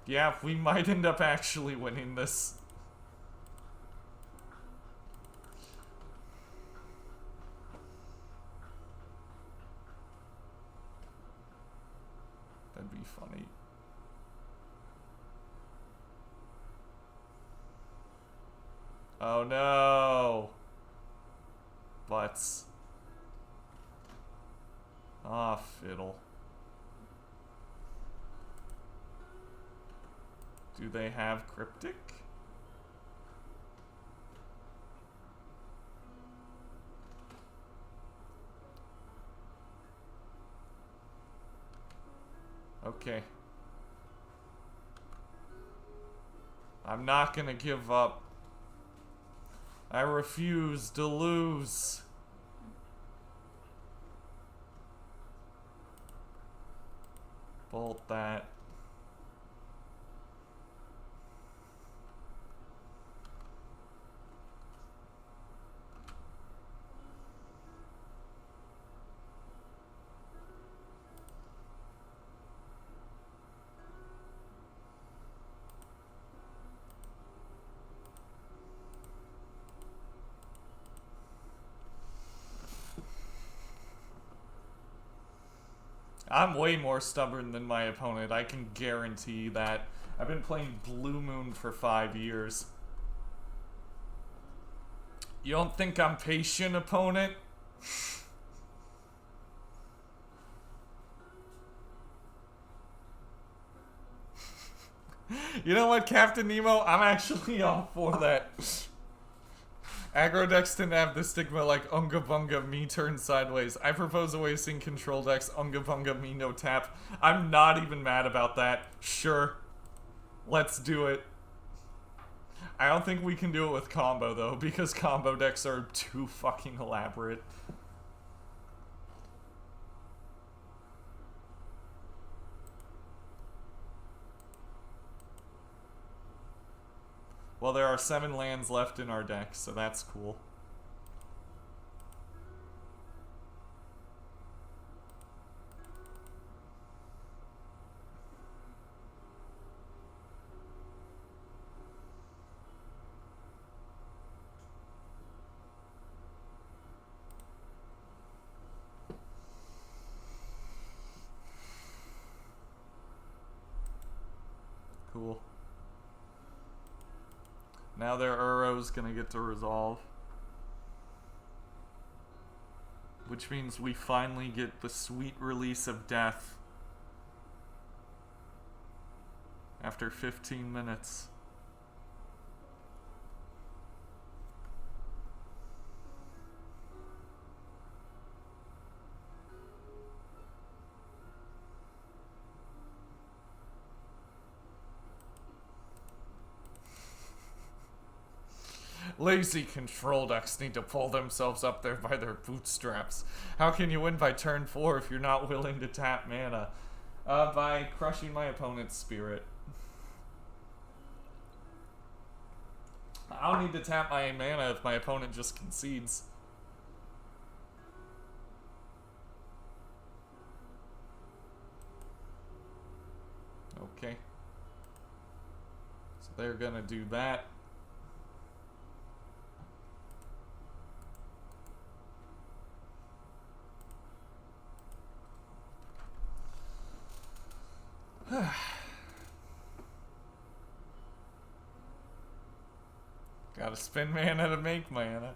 Yeah, we might end up actually winning this. That'd be funny. Oh no. Butts. Ah, fiddle. Do they have Cryptic? Okay. I'm not gonna give up. I refuse to lose. Bolt that. I'm way more stubborn than my opponent, I can guarantee that. I've been playing Blue Moon for 5 years. You don't think I'm patient, opponent? You know what, Captain Nemo? I'm actually all for that. Aggro decks tend to have the stigma like Unga Bunga, me turn sideways. I propose a wasting control decks, Unga Bunga, me no tap. I'm not even mad about that. Sure. Let's do it. I don't think we can do it with combo though, because combo decks are too fucking elaborate. Well, there are 7 lands left in our deck, so that's cool. Cool. Now their Uro's gonna get to resolve. Which means we finally get the sweet release of death. After 15 minutes. Lazy control decks need to pull themselves up there by their bootstraps. How can you win by turn 4 if you're not willing to tap mana? By crushing my opponent's spirit. I don't need to tap my mana if my opponent just concedes. Okay. So they're gonna do that. Gotta spend mana to make mana.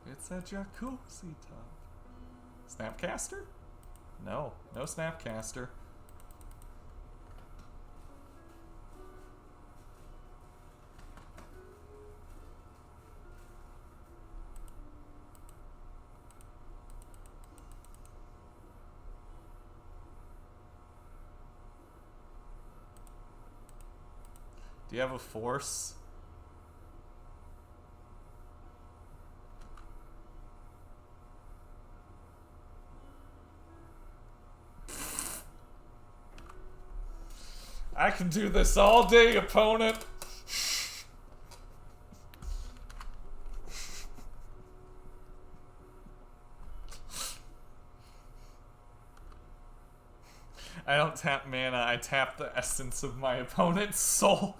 It's a jacuzzi tub. Snapcaster? No, no Snapcaster. Do you have a force? I can do this all day, opponent. I don't tap mana, I tap the essence of my opponent's soul.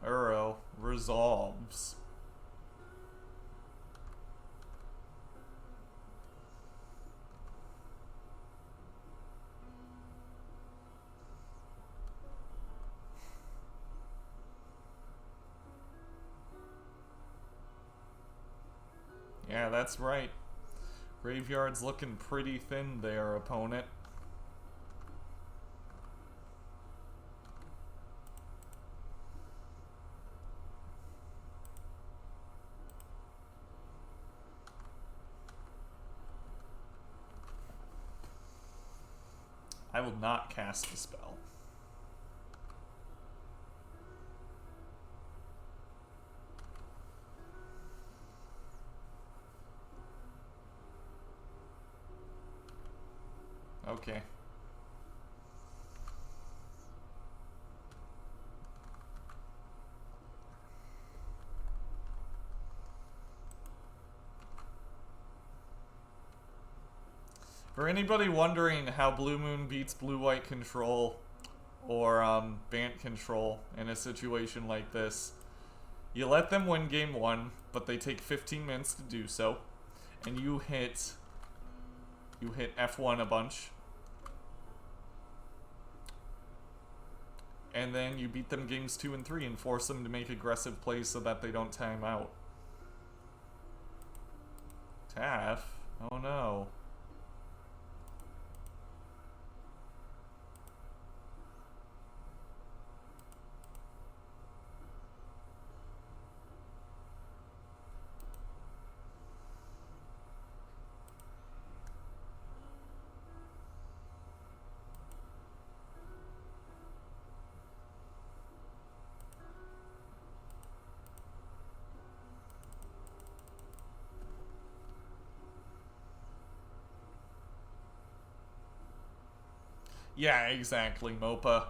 Uro resolves. Yeah, that's right. Graveyard's looking pretty thin there, opponent. I will not cast the spell. Okay. For anybody wondering how Blue Moon beats Blue-White control or Bant control in a situation like this, you let them win game 1, but they take 15 minutes to do so, and you hit F1 a bunch, and then you beat them games 2 and 3 and force them to make aggressive plays so that they don't time out. Taff? Oh no. Yeah, exactly, Mopa.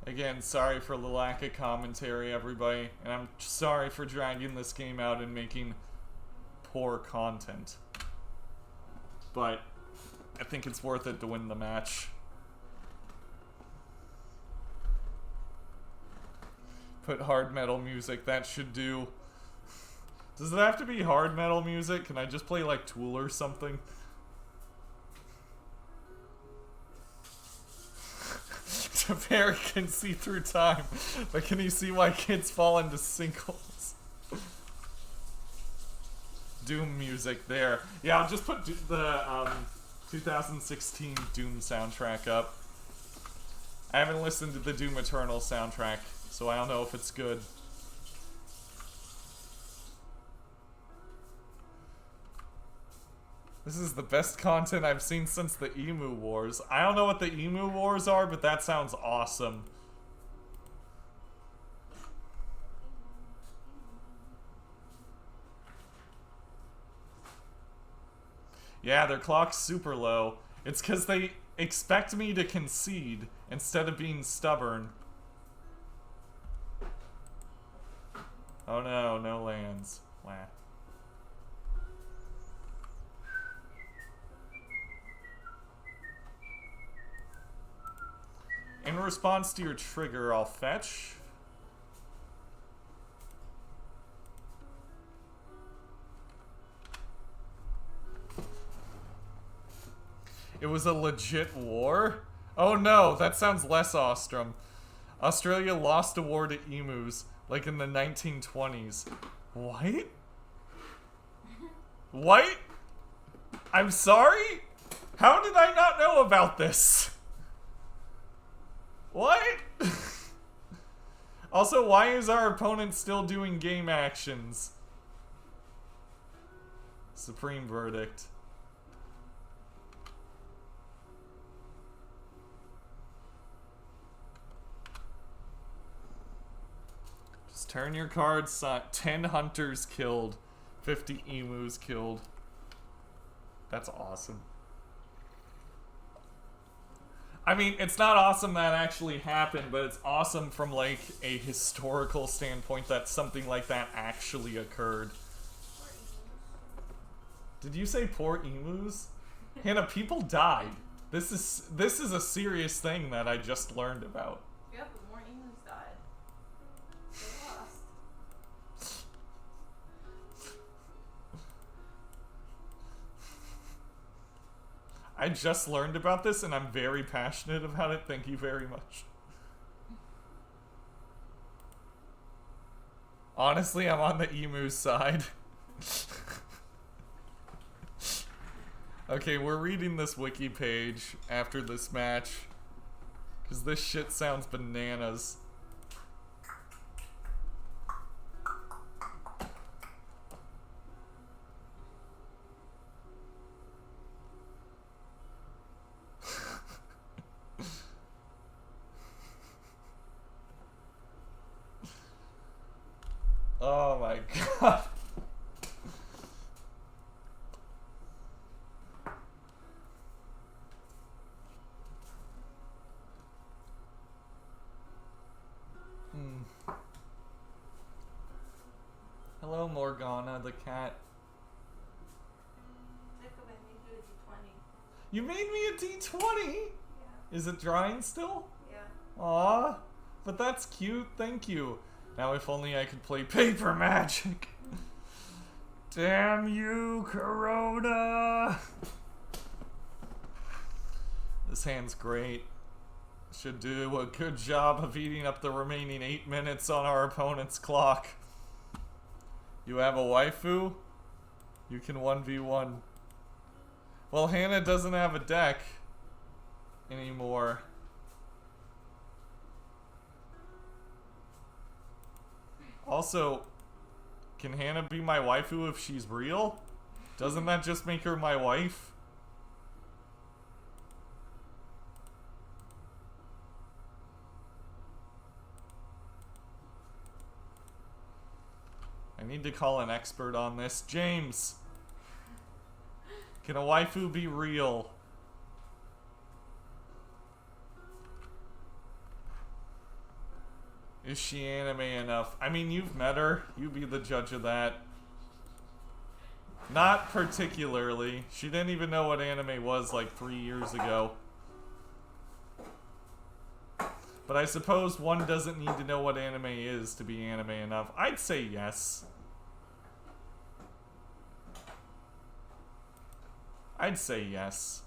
Again, sorry for the lack of commentary, everybody, and I'm sorry for dragging this game out and making poor content. But I think it's worth it to win the match. Put hard metal music, that should do. Does it have to be hard metal music? Can I just play like Tool or something? Barry can see through time, but can you see why kids fall into sinkholes? Doom music there. Yeah, I'll just put the 2016 Doom soundtrack up. I haven't listened to the Doom Eternal soundtrack, so I don't know if it's good. This is the best content I've seen since the Emu Wars. I don't know what the Emu Wars are, but that sounds awesome. Yeah, their clock's super low. It's because they expect me to concede instead of being stubborn. Oh no, no lands. Wow. In response to your trigger, I'll fetch. It was a legit war? Oh no, that sounds less Ostrom. Australia lost a war to emus, like in the 1920s. What? What? I'm sorry? How did I not know about this? What? Also, why is our opponent still doing game actions? Supreme Verdict. Just turn your cards. 10 hunters killed. 50 emus killed. That's awesome. I mean, it's not awesome that actually happened, but it's awesome from, like, a historical standpoint that something like that actually occurred. Did you say poor emus? Hannah, people died. This is a serious thing that I just learned about. Yeah, but more emus died. They lost. I just learned about this and I'm very passionate about it. Thank you very much. Honestly, I'm on the emu's side. Okay, we're reading this wiki page after this match. Because this shit sounds bananas. Oh my god. Hello, Morgana, the cat. Jacob, I made you a D20. You made me a D20? Yeah. Is it drying still? Yeah. Aw, but that's cute, thank you. Now if only I could play paper magic. Damn you, Corona! This hand's great. Should do a good job of eating up the remaining 8 minutes on our opponent's clock. You have a waifu? You can 1v1. Well, Hannah doesn't have a deck anymore. Also, can Hannah be my waifu if she's real? Doesn't that just make her my wife? I need to call an expert on this. James! Can a waifu be real? Is she anime enough? I mean, you've met her. You be the judge of that. Not particularly. She didn't even know what anime was like 3 years ago. But I suppose one doesn't need to know what anime is to be anime enough. I'd say yes. I'd say yes.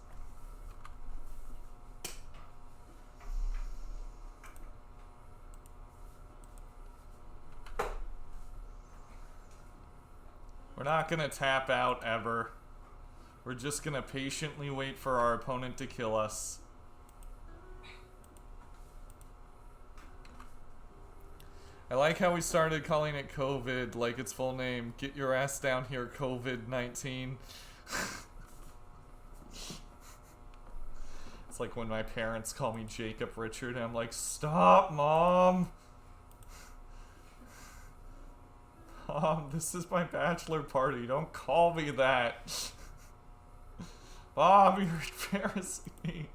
We're not gonna tap out ever. We're just gonna patiently wait for our opponent to kill us. I like how we started calling it COVID like its full name. Get your ass down here, COVID-19. It's like when my parents call me Jacob Richard and I'm like, stop, Mom! Mom, this is my bachelor party. Don't call me that. Mom, you're embarrassing me.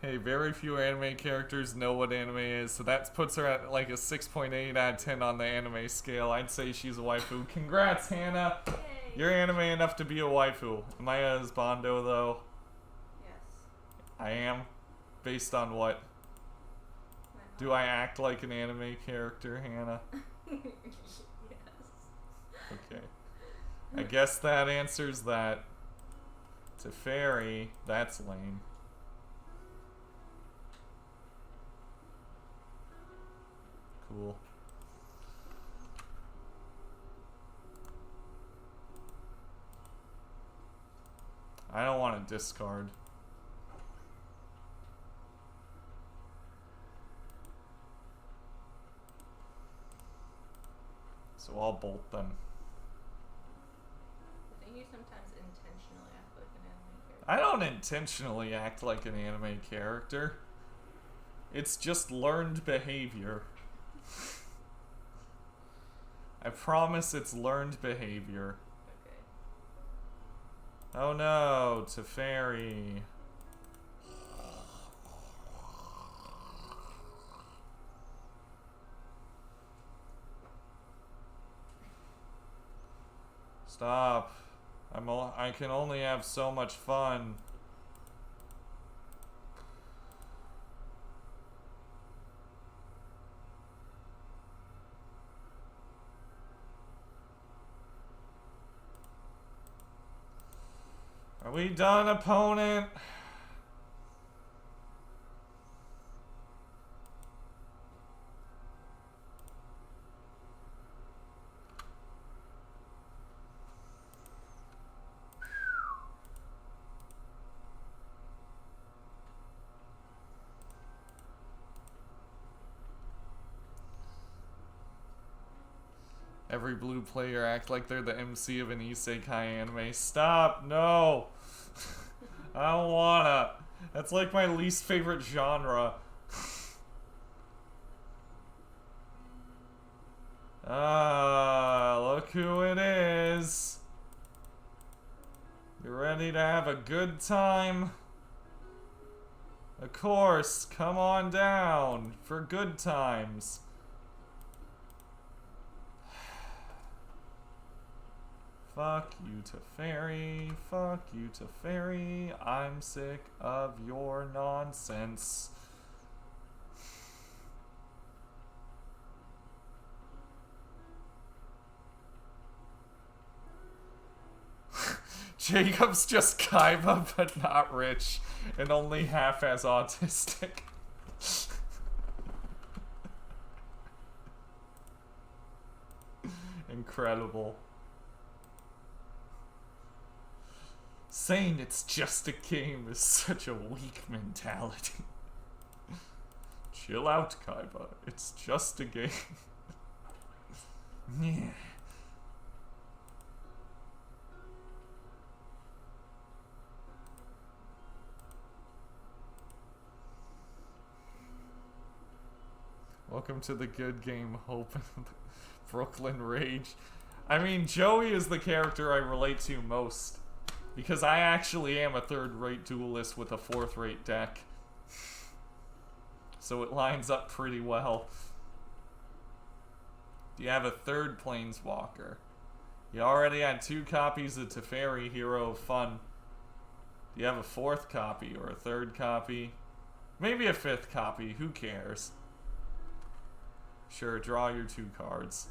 Hey, very few anime characters know what anime is, so that puts her at like a 6.8 out of 10 on the anime scale. I'd say she's a waifu. Congrats, Hannah! Yay. You're anime enough to be a waifu. Am I a husbando, though? Yes. I am? Based on what? Do I act like an anime character, Hannah? Yes. Okay. I guess that answers that. To fairy, that's lame. cool. I don't want to discard. So I'll bolt them. I think you sometimes intentionally act like an anime character. I don't intentionally act like an anime character. It's just learned behavior. I promise it's learned behavior. Okay. Oh no, Teferi. Stop. I can only have so much fun. Are we done, opponent? Every blue player act like they're the MC of an isekai anime. Stop! No! I don't wanna. That's like my least favorite genre. Look who it is. You ready to have a good time? Of course, come on down for good times. Fuck you, Teferi. Fuck you, Teferi. I'm sick of your nonsense. Jacob's just Kaiba, but not rich, and only half as autistic. Incredible. Saying it's just a game is such a weak mentality. Chill out, Kaiba. It's just a game. Yeah. Welcome to the good game, Hope and Brooklyn Rage. I mean, Joey is the character I relate to most. Because I actually am a third-rate duelist with a fourth-rate deck. So it lines up pretty well. You have a third Planeswalker. You already had 2 copies of Teferi, Hero of Fun. Do you have a 4th copy or a 3rd copy? Maybe a 5th copy, who cares? Sure, draw your 2 cards.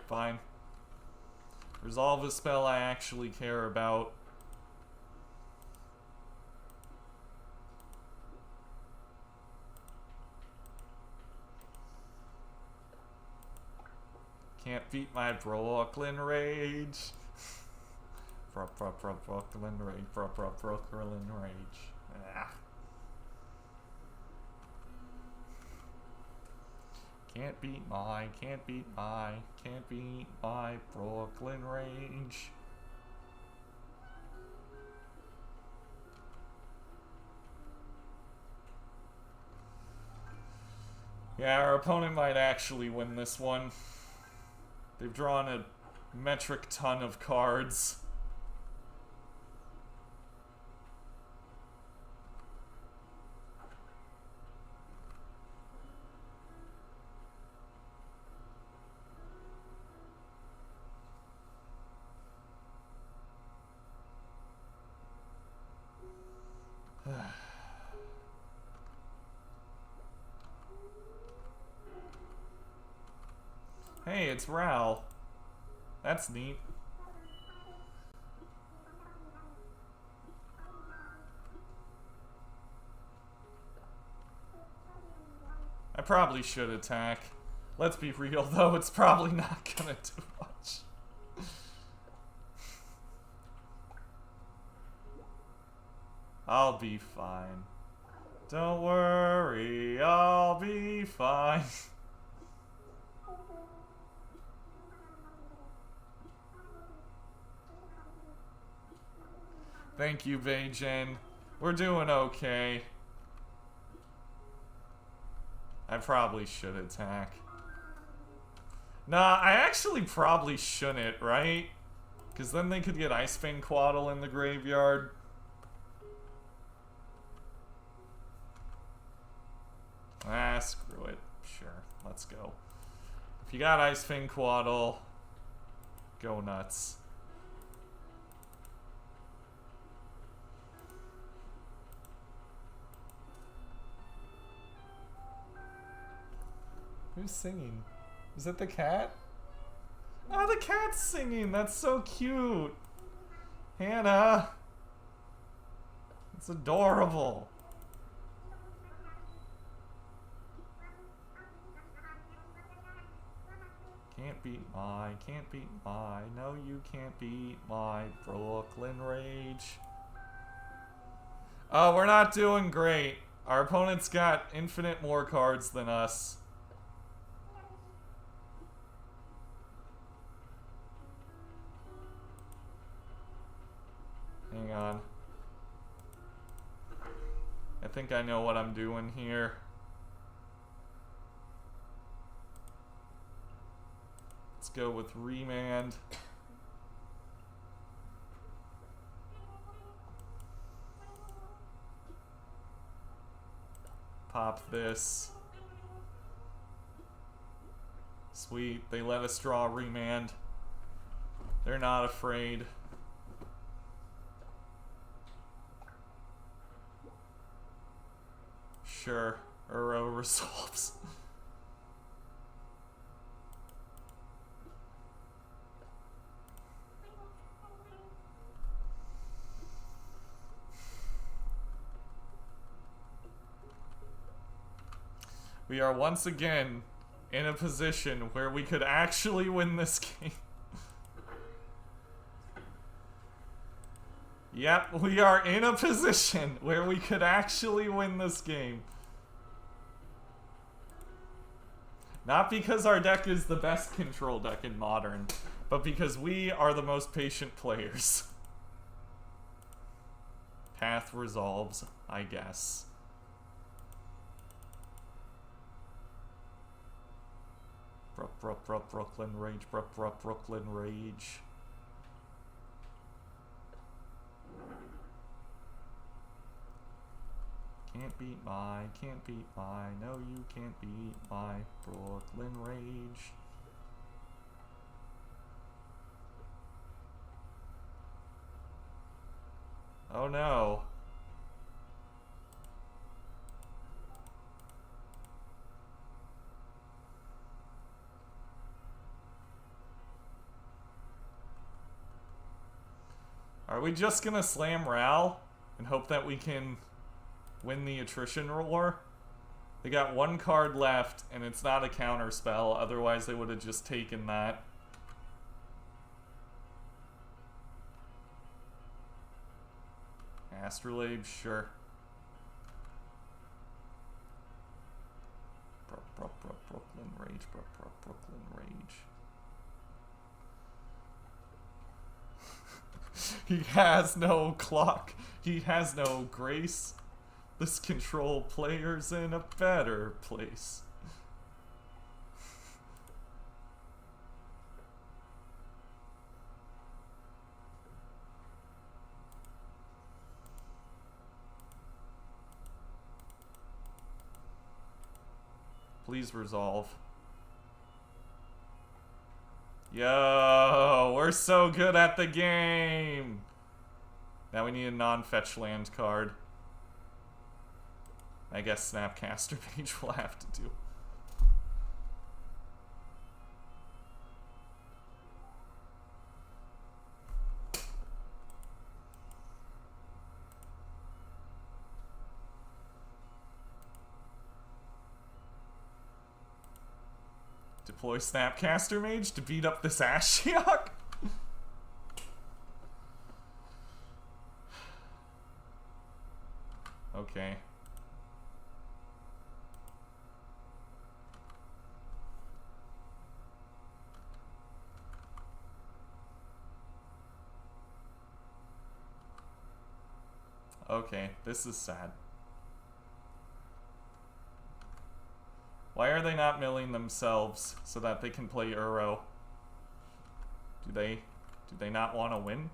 Fine. Resolve a spell I actually care about. Can't beat my Brooklyn Rage. Brooklyn Rage. Brooklyn Rage. Ah. Can't beat my Brooklyn Rage. Yeah, our opponent might actually win this one. They've drawn a metric ton of cards. Hey, it's Ral. That's neat. I probably should attack. Let's be real though, it's probably not gonna do much. I'll be fine. Don't worry, I'll be fine. Thank you, Beijing. We're doing okay. I probably should attack. Nah, I actually probably shouldn't, right? Because then they could get Icefang Quaddle in the graveyard. Ah, screw it. Sure, let's go. If you got Icefang Quaddle, go nuts. Who's singing? Is that the cat? Oh, the cat's singing! That's so cute! Hannah! It's adorable! Can't beat my, no you can't beat my Brooklyn Rage. Oh, we're not doing great. Our opponent's got infinite more cards than us. Hang on. I think I know what I'm doing here. Let's go with Remand. Pop this. Sweet, they let us draw Remand. They're not afraid. Sure, Uro resolves. We are once again in a position where we could actually win this game. Yep, we are in a position where we could actually win this game. Not because our deck is the best control deck in Modern, but because we are the most patient players. Path resolves, I guess. Brooklyn Rage, Brooklyn Rage. Can't beat my, no you can't beat my Brooklyn Rage. Oh no. Are we just gonna slam Ral and hope that we can win the attrition war? They got one card left and it's not a counter spell, otherwise they would have just taken that. Astrolabe, sure. Brooklyn Rage, Brooklyn Rage. He has no clock. He has no grace. This control player's in a better place. Please resolve. Yo, we're so good at the game. Now we need a non-fetch land card. I guess Snapcaster Mage will have to do. Deploy Snapcaster Mage to beat up this Ashiok? Okay. Okay, this is sad. Why are they not milling themselves so that they can play Uro? Do they not want to win?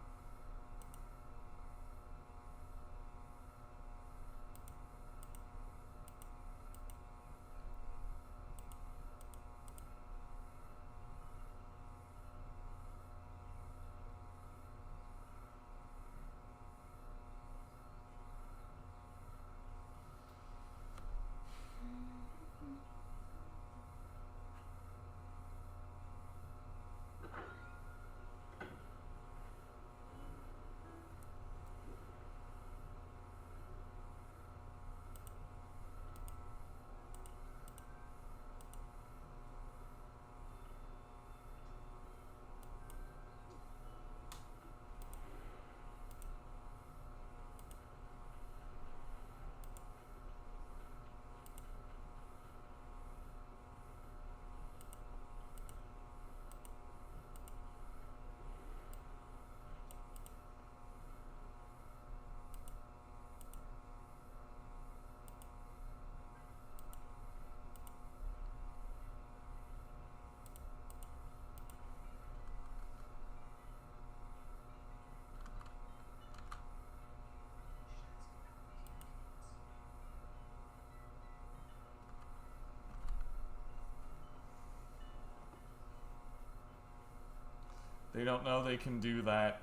They don't know they can do that.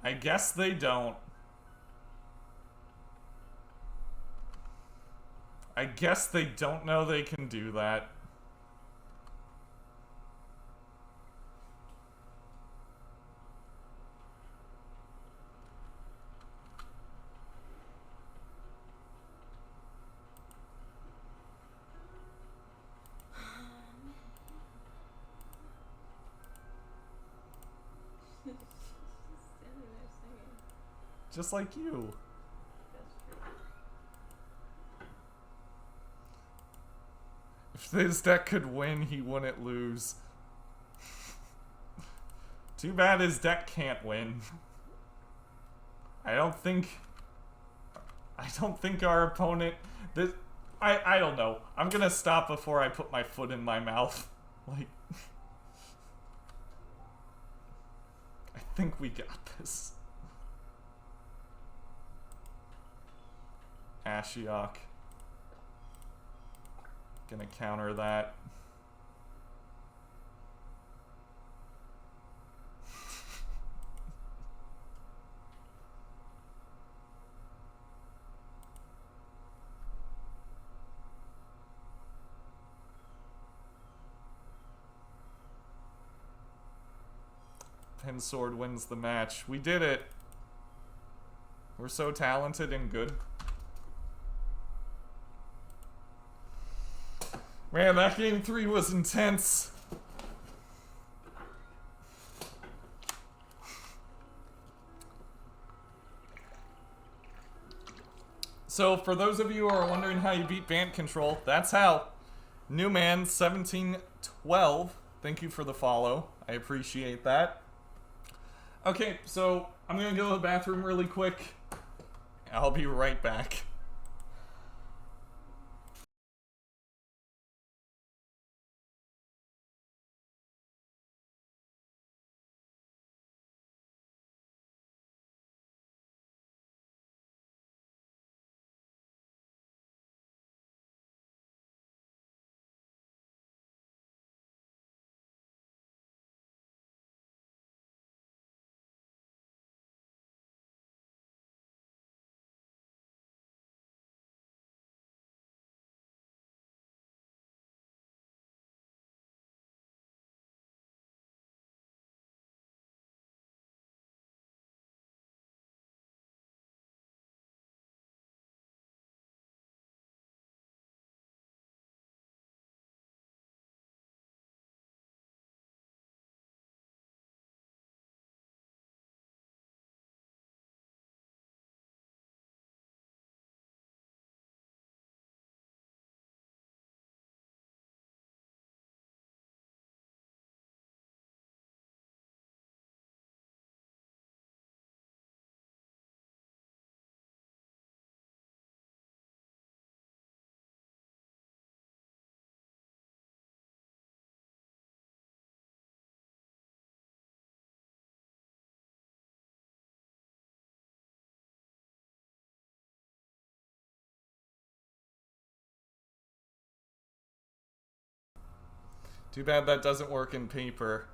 I guess they don't. I guess they don't know they can do that. Standing there singing. Just like you. That's true. If this deck could win, he wouldn't lose. Too bad his deck can't win. I don't think our opponent... I don't know. I'm gonna stop before I put my foot in my mouth. Like... I think we got this. Ashiok. Gonna counter that. Pinsword wins the match. We did it. We're so talented and good. Man, that game 3 was intense. So, for those of you who are wondering how you beat Bant Control, that's how. Newman1712, thank you for the follow. I appreciate that. Okay, so I'm gonna go to the bathroom really quick. I'll be right back. Too bad that doesn't work in paper.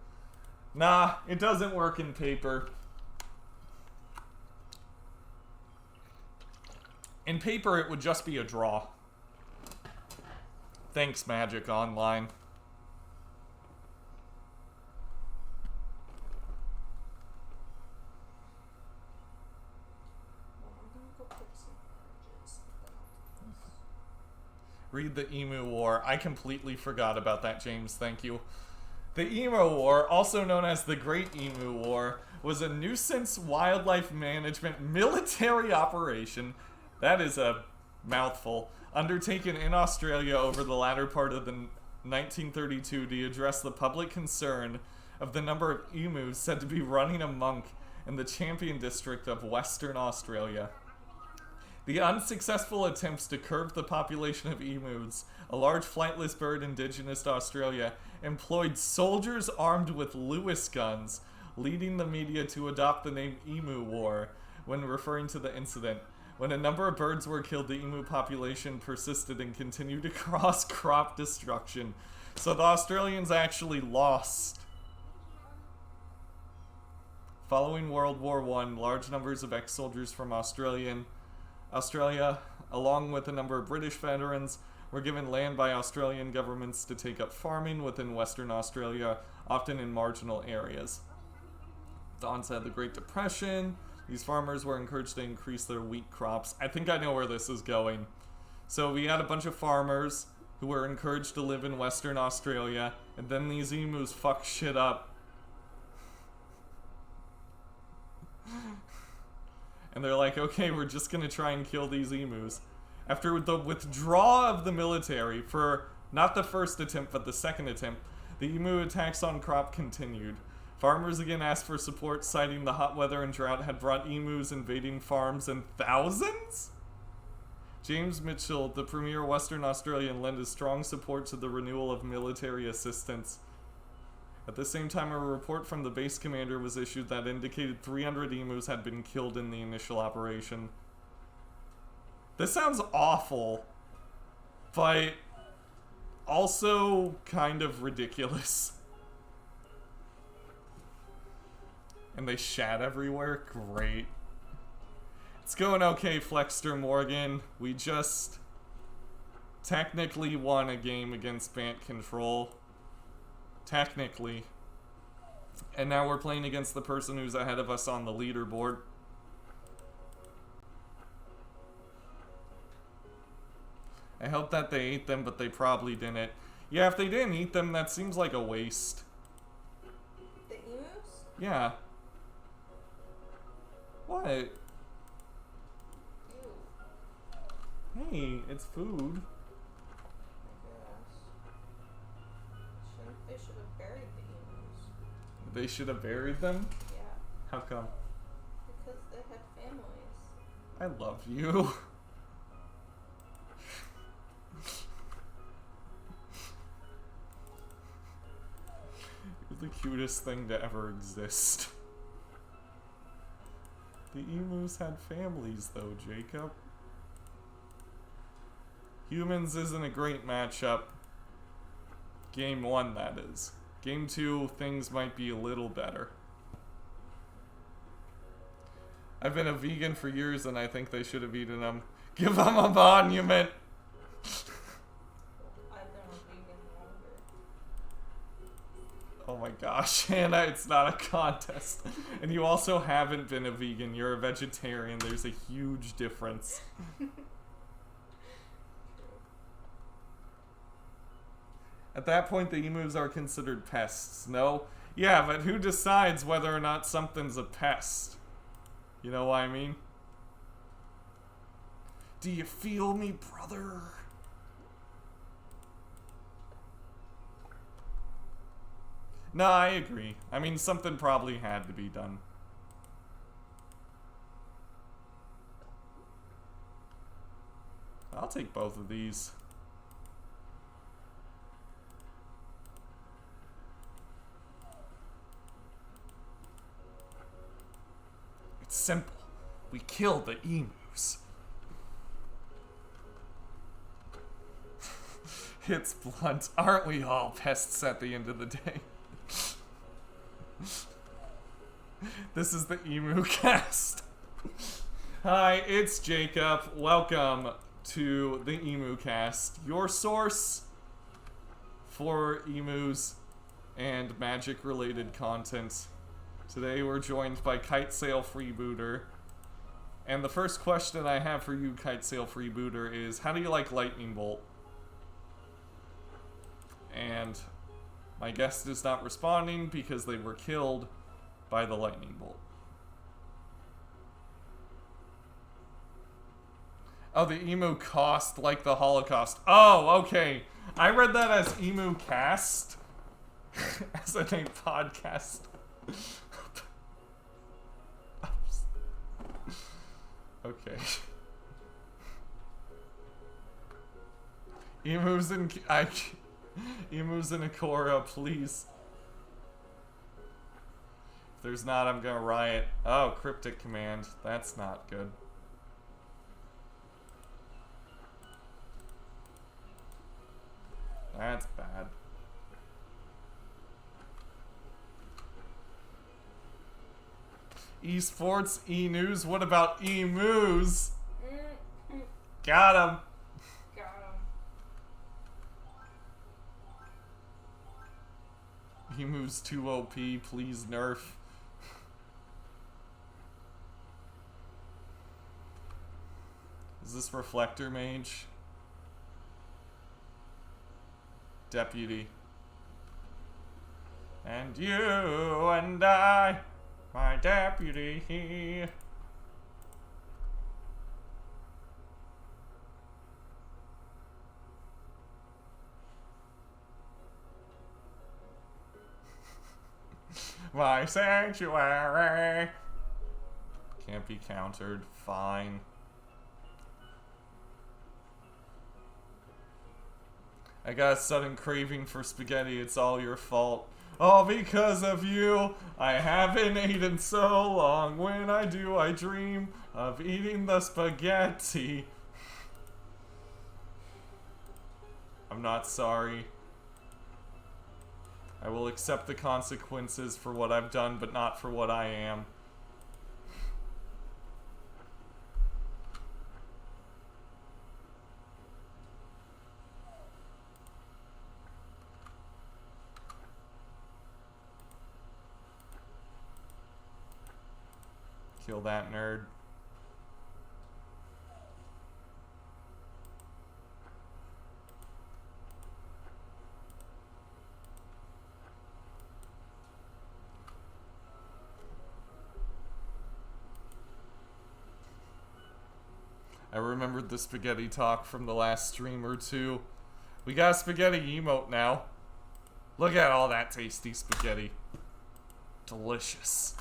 Nah, it doesn't work in paper. In paper, it would just be a draw. Thanks, Magic Online. Well, I'm gonna go pick some oranges. Then I'll do this. Read the Emu War. I completely forgot about that, James. Thank you. The Emu War, also known as the Great Emu War, was a nuisance wildlife management military operation, that is a mouthful, undertaken in Australia over the latter part of the 1932 to address the public concern of the number of emus said to be running amok in the Champion district of Western Australia. The unsuccessful attempts to curb the population of emus, a large flightless bird indigenous to Australia, employed soldiers armed with Lewis guns, leading the media to adopt the name Emu War when referring to the incident. When a number of birds were killed, the emu population persisted and continued to cause crop destruction. So the Australians actually lost. Following World War I, large numbers of ex-soldiers from Australia, along with a number of British veterans, were given land by Australian governments to take up farming within Western Australia, often in marginal areas. At the onset of the Great Depression, these farmers were encouraged to increase their wheat crops. I think I know where this is going. So we had a bunch of farmers who were encouraged to live in Western Australia, and then these emus fuck shit up. And they're like, okay, we're just gonna try and kill these emus. After the withdrawal of the military for not the first attempt but the second attempt, the emu attacks on crop continued. Farmers again asked for support, citing the hot weather and drought had brought emus invading farms in thousands? James Mitchell, the premier Western Australian, lent his strong support to the renewal of military assistance. At the same time, a report from the base commander was issued that indicated 300 emus had been killed in the initial operation. This sounds awful, but also kind of ridiculous. And they shat everywhere? Great. It's going okay, Flexter Morgan. We just technically won a game against Bant Control. Technically. And now we're playing against the person who's ahead of us on the leaderboard. I hope that they ate them, but they probably didn't. Yeah, if they didn't eat them, that seems like a waste. The emus? Yeah. What? Ew. Hey, it's food. They should have buried the emus. They should have buried them? Yeah. How come? Because they had families. I love you. You're the cutest thing to ever exist. The emus had families though, Jacob. Humans isn't a great matchup. Game 1, that is. Game 2, things might be a little better. I've been a vegan for years and I think they should have eaten them. Give them a monument! I've been a vegan longer. Oh my gosh, Hannah, it's not a contest. And you also haven't been a vegan, you're a vegetarian. There's a huge difference. At that point, the emus are considered pests, no? Yeah, but who decides whether or not something's a pest? You know what I mean? Do you feel me, brother? No, I agree. I mean, something probably had to be done. I'll take both of these. It's simple. We kill the emus. Hits blunt. Aren't we all pests at the end of the day? This is the Emu Cast. Hi, it's Jacob. Welcome to the Emu Cast, your source for emus and magic related content. Today we're joined by Kitesail Freebooter. And the first question I have for you, Kitesail Freebooter, is how do you like Lightning Bolt? And my guest is not responding because they were killed by the Lightning Bolt. Oh, the emu cost like the Holocaust. Oh, okay. I read that as Emu Cast. As a name podcast. Okay. Emus in Akora, please. If there's not, I'm gonna riot. Oh, Cryptic Command. That's not good. That's bad. Esports, E-News, what about emus? Got him. Emu's too OP, please nerf. Is this Reflector Mage? Deputy. And you and I, my deputy. My sanctuary. Can't be countered. Fine. I got a sudden craving for spaghetti. It's all your fault. All because of you. I haven't eaten so long. When I do, I dream of eating the spaghetti. I'm not sorry. I will accept the consequences for what I've done, but not for what I am. Kill that nerd. I remembered the spaghetti talk from the last stream or two. We got a spaghetti emote now. Look at all that tasty spaghetti. Delicious.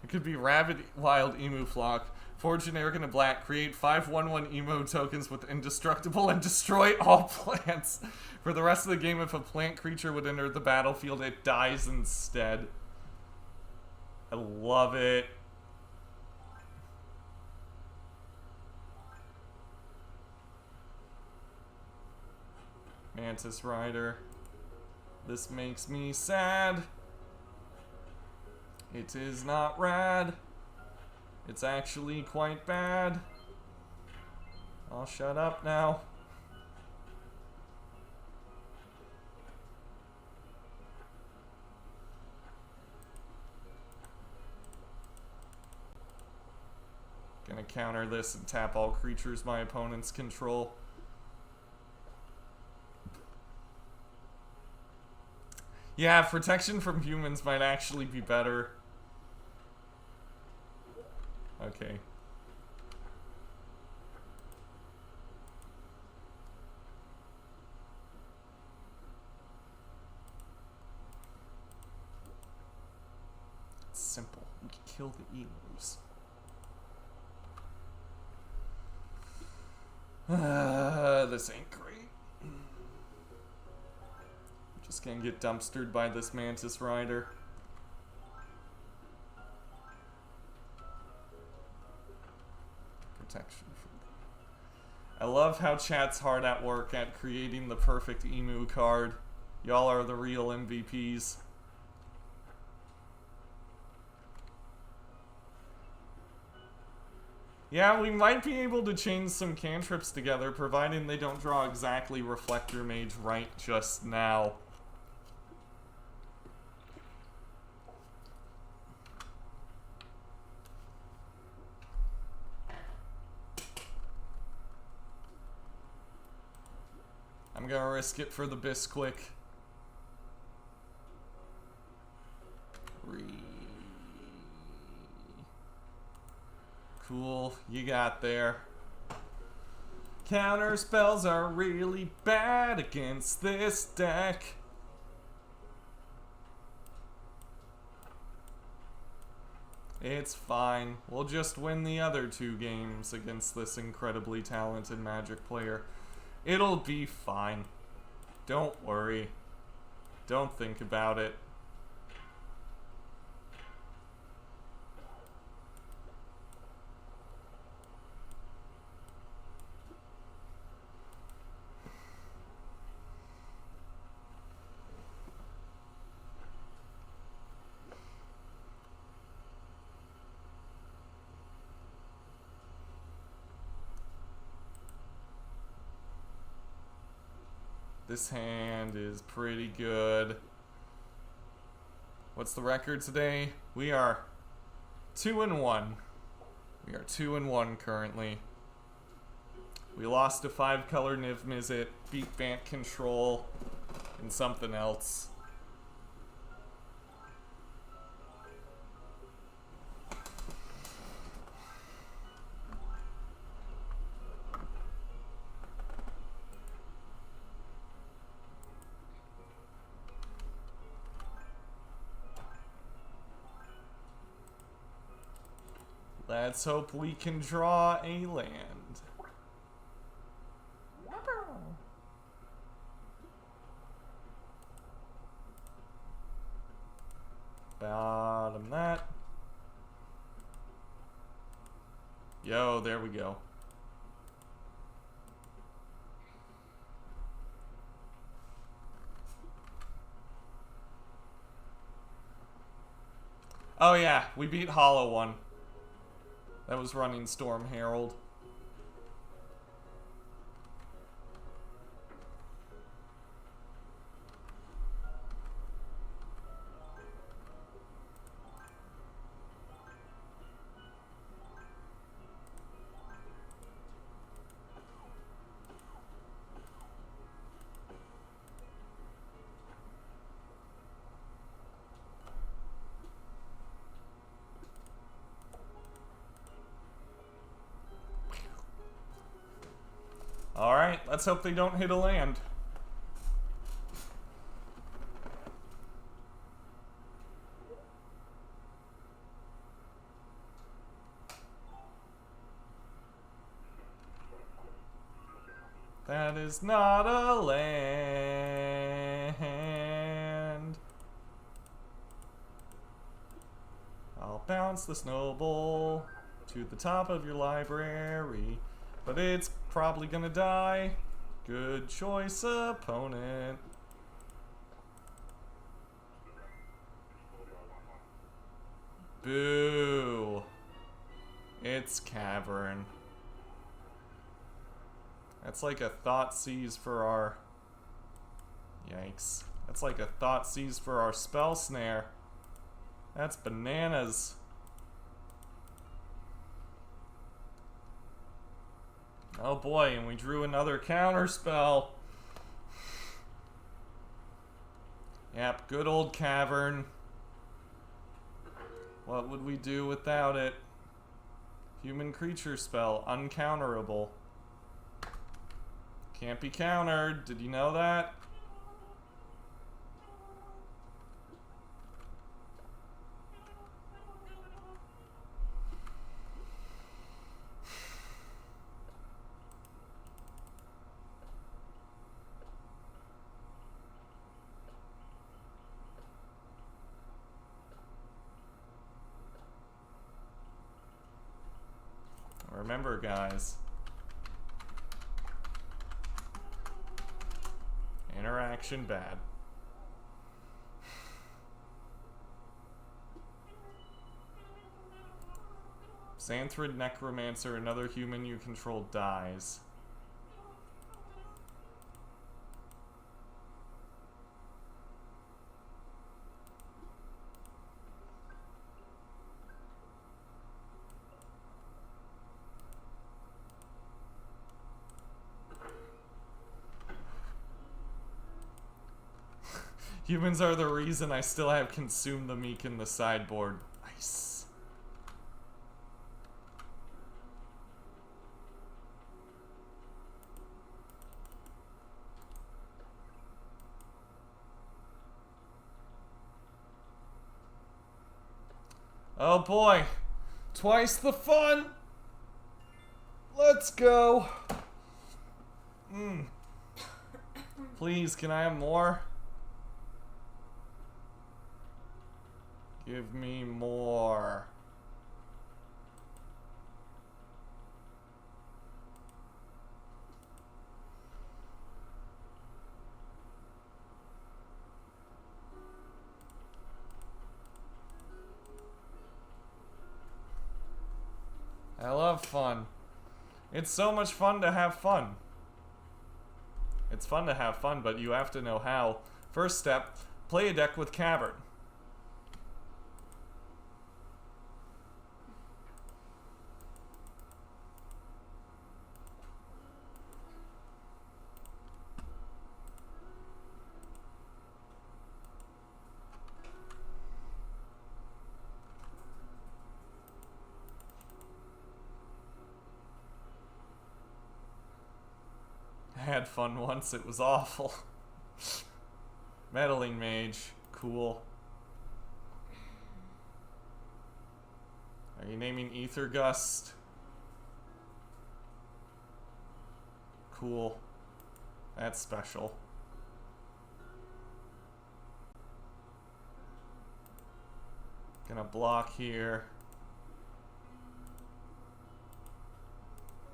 It could be Rabid Wild Emu Flock. 4 generic and a black. Create 5 1/1 emo tokens with indestructible and destroy all plants. For the rest of the game, if a plant creature would enter the battlefield, it dies instead. I love it. Mantis Rider. This makes me sad. It is not rad. It's actually quite bad. I'll shut up now. Gonna counter this and tap all creatures my opponents control. Yeah, protection from humans might actually be better. Okay. It's simple. We can kill the emus. This ain't great. Just gonna get dumpstered by this Mantis Rider. protection. I love how chat's hard at work at creating the perfect emu card. Y'all are the real MVPs. Yeah, we might be able to chain some cantrips together, providing they don't draw exactly Reflector Mage right just now. I'm gonna risk it for the Bisquick. Cool, you got there. Counter spells are really bad against this deck. It's fine. We'll just win the other 2 games against this incredibly talented Magic player. It'll be fine. Don't worry. Don't think about it. This hand is pretty good. What's the record today? We are 2-1. We are 2-1 currently. We lost to 5-color Niv Mizzet, beat Bant Control, and something else. Let's hope we can draw a land. Bottom that. Yo, there we go. Oh yeah, we beat Hollow One. That was running Storm Herald. Alright, let's hope they don't hit a land. That is not a land. I'll bounce the snowball to the top of your library. But it's probably gonna die. Good choice, opponent. Boo. It's Cavern. That's like a Thoughtseize for our... Yikes. That's like a Thoughtseize for our Spell Snare. That's bananas. Oh boy, and we drew another counter spell. Yep, good old Cavern. What would we do without it? Human creature spell, uncounterable. Can't be countered, did you know that? Remember, guys. Interaction bad. Xanthrid Necromancer, another human you control dies. Humans are the reason I still have Consume the Meek in the sideboard. Nice. Oh boy. Twice the fun. Let's go. Please, can I have more? Give me more. I love fun. It's so much fun to have fun. It's fun to have fun, but you have to know how. First step, play a deck with Cavern. I had fun once, it was awful. Meddling Mage, cool. Are you naming Aether Gust? Cool. That's special. Gonna block here.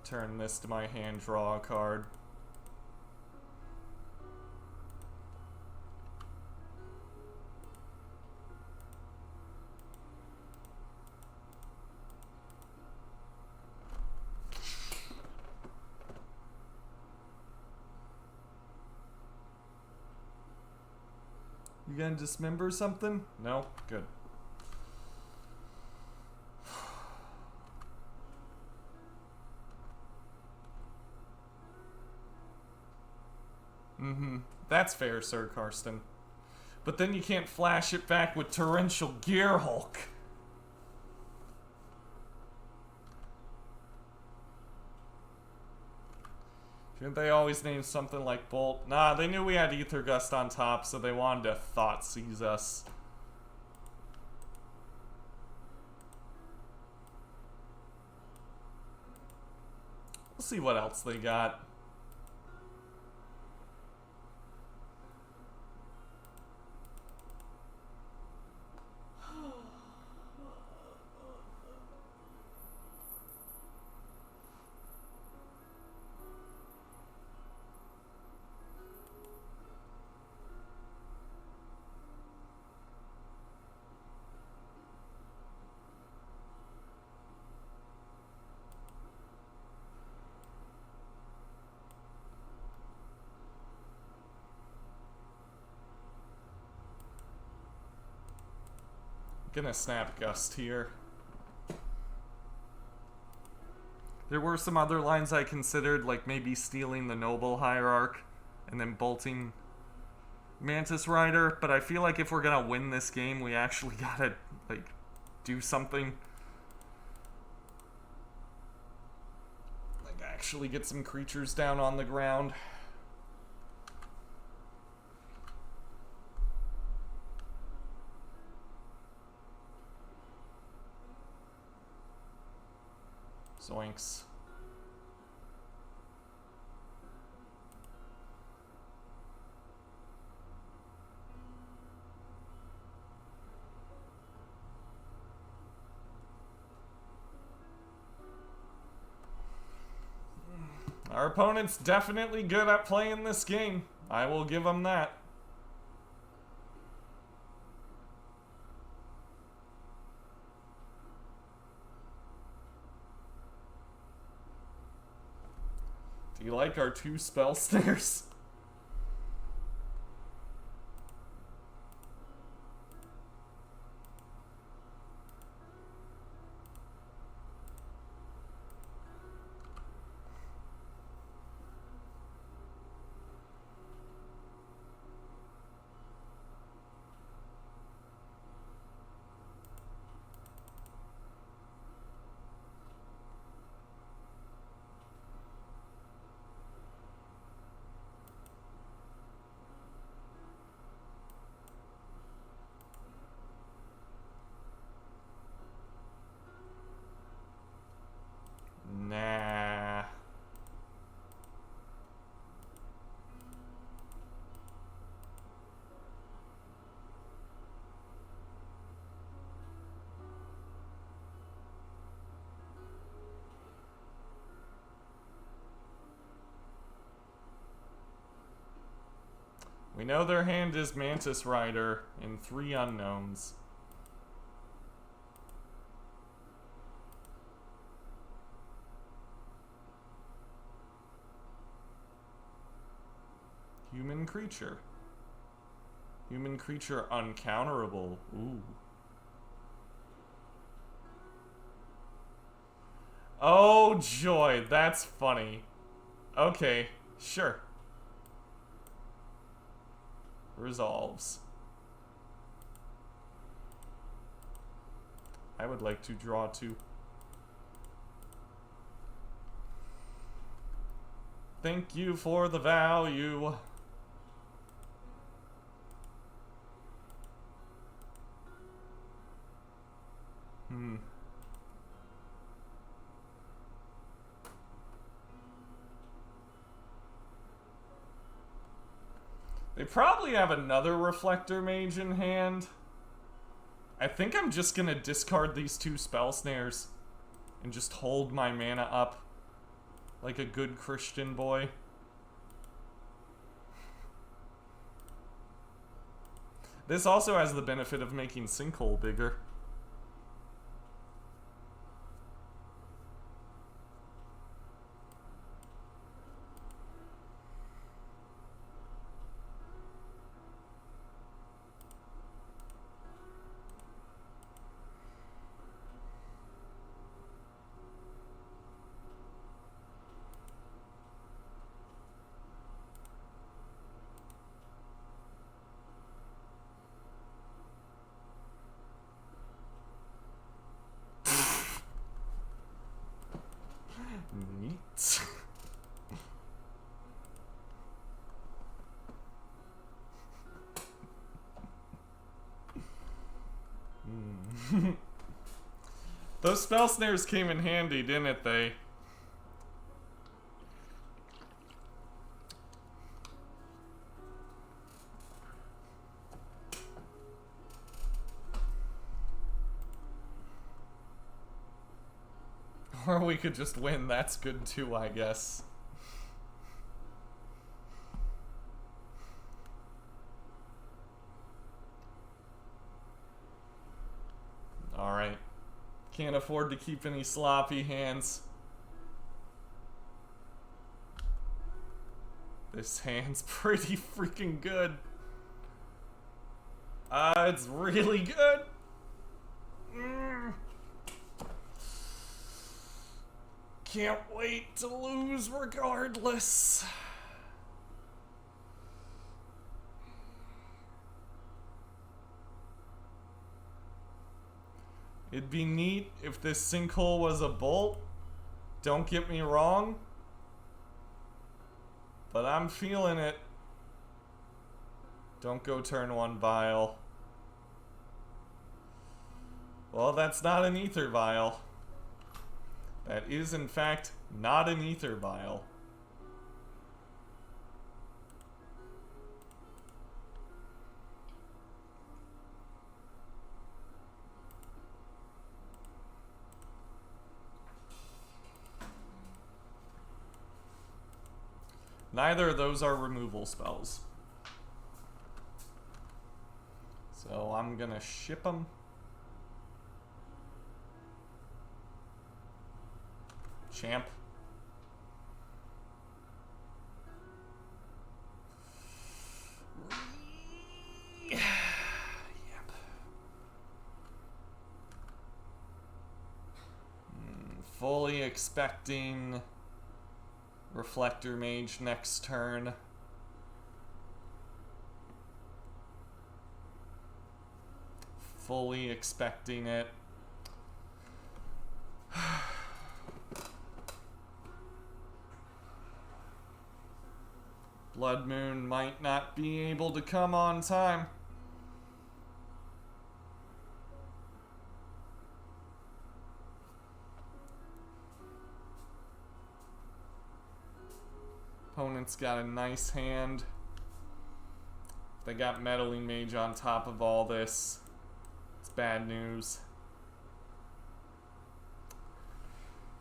Turn this to my hand, draw a card. You gonna dismember something? No? Good. That's fair, Sir Karsten. But then you can't flash it back with Torrential Gearhulk. Shouldn't they always name something like Bolt? Nah, they knew we had Aether Gust on top, so they wanted to Thoughtseize us. We'll see what else they got. Gonna Snap Gust here. There were some other lines I considered, like maybe stealing the Noble Hierarch and then bolting Mantis Rider, but I feel like if we're gonna win this game, we actually gotta, like, do something. Like, actually get some creatures down on the ground. Zoinks. Our opponent's definitely good at playing this game. I will give him that. Do you like our 2 spell snares? Nah. We know their hand is Mantis Rider in 3 unknowns. Human creature. Human creature uncounterable. Ooh. Oh joy, that's funny. Okay, sure. Resolves. I would like to draw 2. Thank you for the value. They probably have another Reflector Mage in hand. I think I'm just gonna discard these 2 Spell Snares and just hold my mana up like a good Christian boy. This also has the benefit of making Sinkhole bigger. Neat. Those Spell Snares came in handy, didn't they? Or we could just win, that's good too, I guess. Alright. Can't afford to keep any sloppy hands. This hand's pretty freaking good. It's really good. Can't wait to lose regardless. It'd be neat if this Sinkhole was a bolt. Don't get me wrong. But I'm feeling it. Don't go turn 1 Vial. Well, that's not an Aether Vial. That is, in fact, not an Aether Vial. Neither of those are removal spells. So I'm gonna ship them. Champ. Yep. Fully expecting Reflector Mage next turn. Fully expecting it. Blood Moon might not be able to come on time. Opponent's got a nice hand. They got Meddling Mage on top of all this. It's bad news.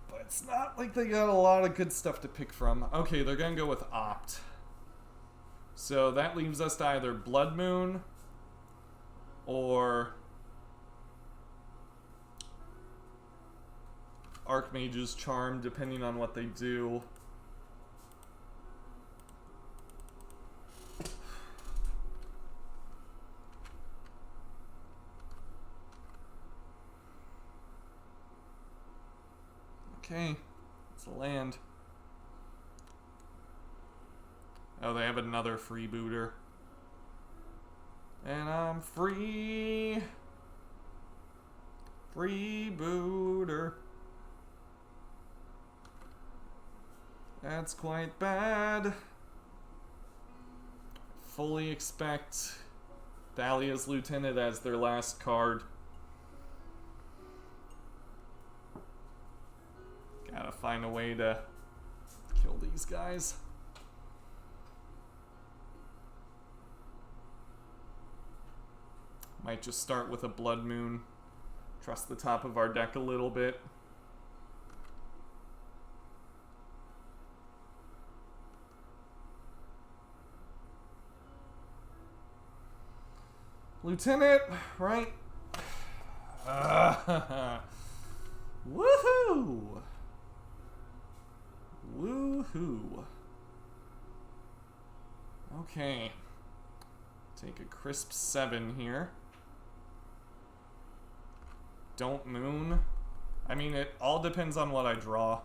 But it's not like they got a lot of good stuff to pick from. Okay, they're gonna go with Opt. So that leaves us to either Blood Moon or Archmage's Charm, depending on what they do. Okay, it's a land. Oh, they have another freebooter. And I'm free. Freebooter. That's quite bad. Fully expect Thalia's Lieutenant as their last card. Gotta find a way to kill these guys. Might just start with a Blood Moon. Trust the top of our deck a little bit. Lieutenant, right? Woohoo! Woohoo. Okay. Take a crisp 7 here. Don't moon. I mean, it all depends on what I draw.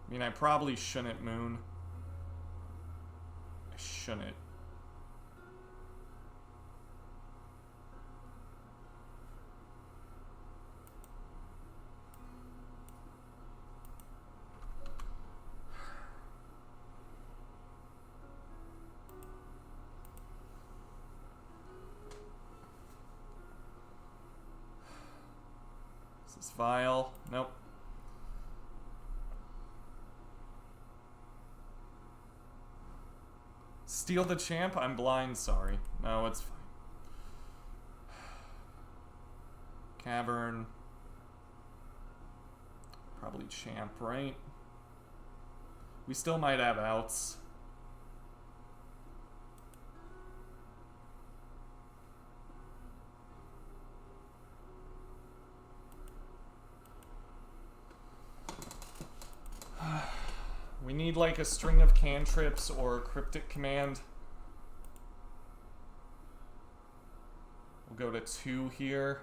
I mean, I probably shouldn't moon. I shouldn't. This is vile. Nope. Steal the champ? I'm blind, sorry. No, it's fine. Cavern. Probably champ, right? We still might have outs. We need like a string of cantrips or a Cryptic Command. We'll go to 2 here.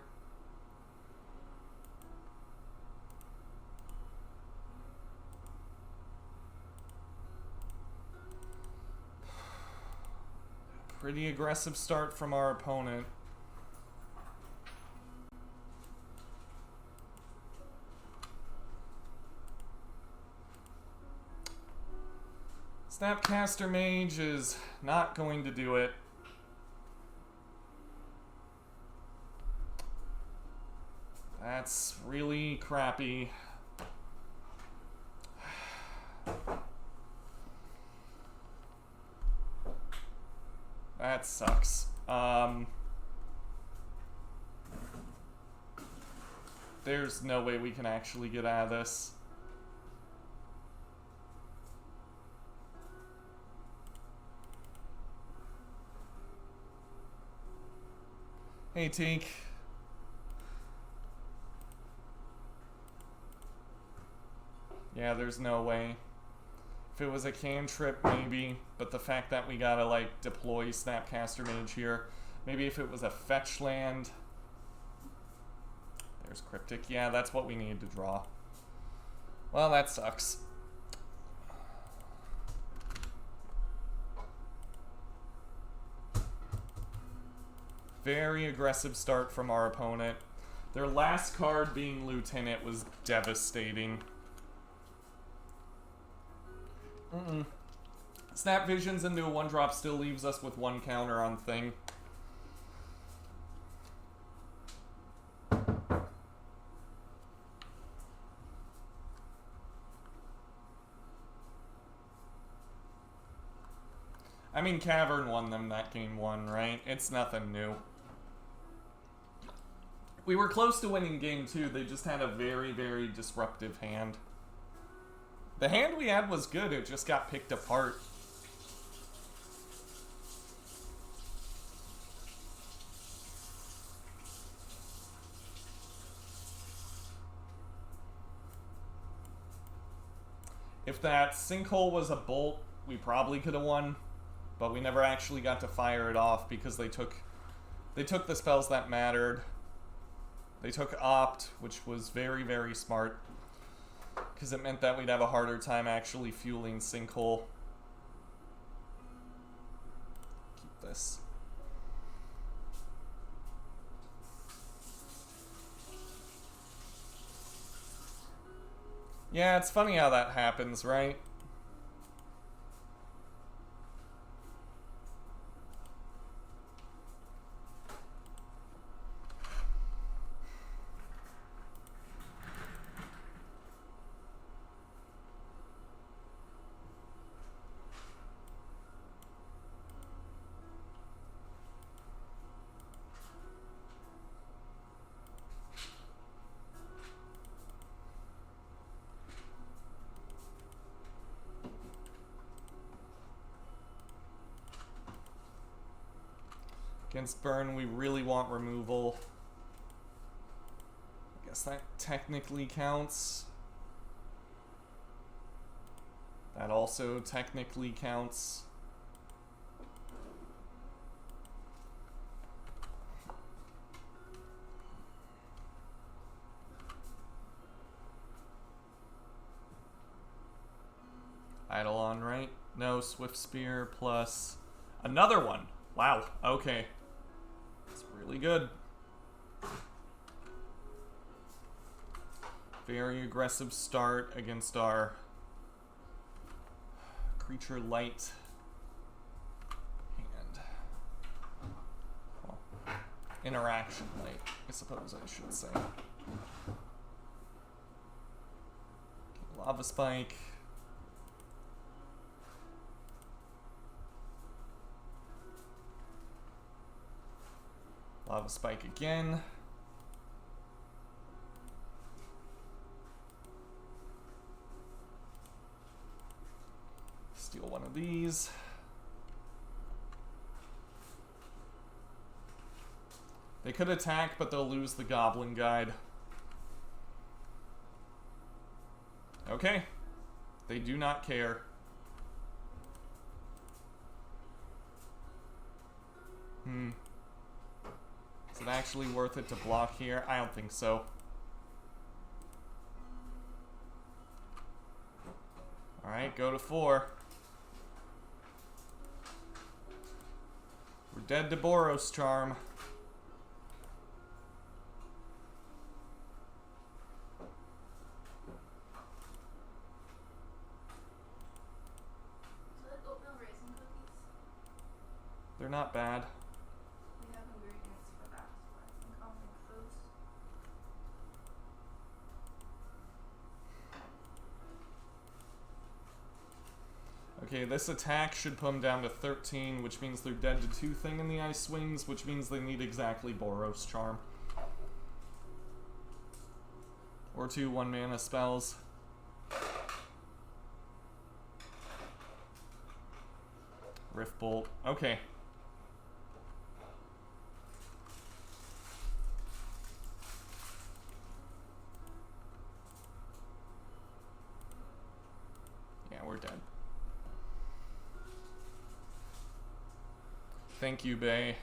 Pretty aggressive start from our opponent. Snapcaster Mage is not going to do it. That's really crappy. That sucks. There's no way we can actually get out of this. Hey, Tink. Yeah, there's no way. If it was a cantrip, maybe. But the fact that we gotta, like, deploy Snapcaster Mage here. Maybe if it was a fetch land. There's Cryptic. Yeah, that's what we need to draw. Well, that sucks. Very aggressive start from our opponent. Their last card being Lieutenant was devastating. Snap Visions into a 1-drop still leaves us with 1 counter on thing. I mean, Cavern won them that game 1, right? It's nothing new. We were close to winning game 2, they just had a very, very disruptive hand. The hand we had was good, it just got picked apart. If that Sinkhole was a bolt, we probably could have won. But we never actually got to fire it off because they took the spells that mattered. They took Opt, which was very, very smart. Because it meant that we'd have a harder time actually fueling Sinkhole. Keep this. Yeah, it's funny how that happens, right? Against Burn, we really want removal. I guess that technically counts. That also technically counts. Eidolon, right? No, Swift Spear plus another one. Wow, okay. It's really good. Very aggressive start against our creature light hand. Well, interaction light, I suppose I should say. Okay, Lava Spike. Lava Spike again. Steal one of these. They could attack, but they'll lose the Goblin Guide. Okay. They do not care. Is it actually worth it to block here? I don't think so. Alright, go to 4. We're dead to Boros Charm. So like oatmeal raisin cookies? They're not bad. We have ingredients for that, so I think I'll make those. Okay, this attack should put them down to 13, which means they're dead to 2 thing in the Ice Wings, which means they need exactly Boros Charm. Or 2 1-mana spells. Rift Bolt. Okay. Thank you, Bay.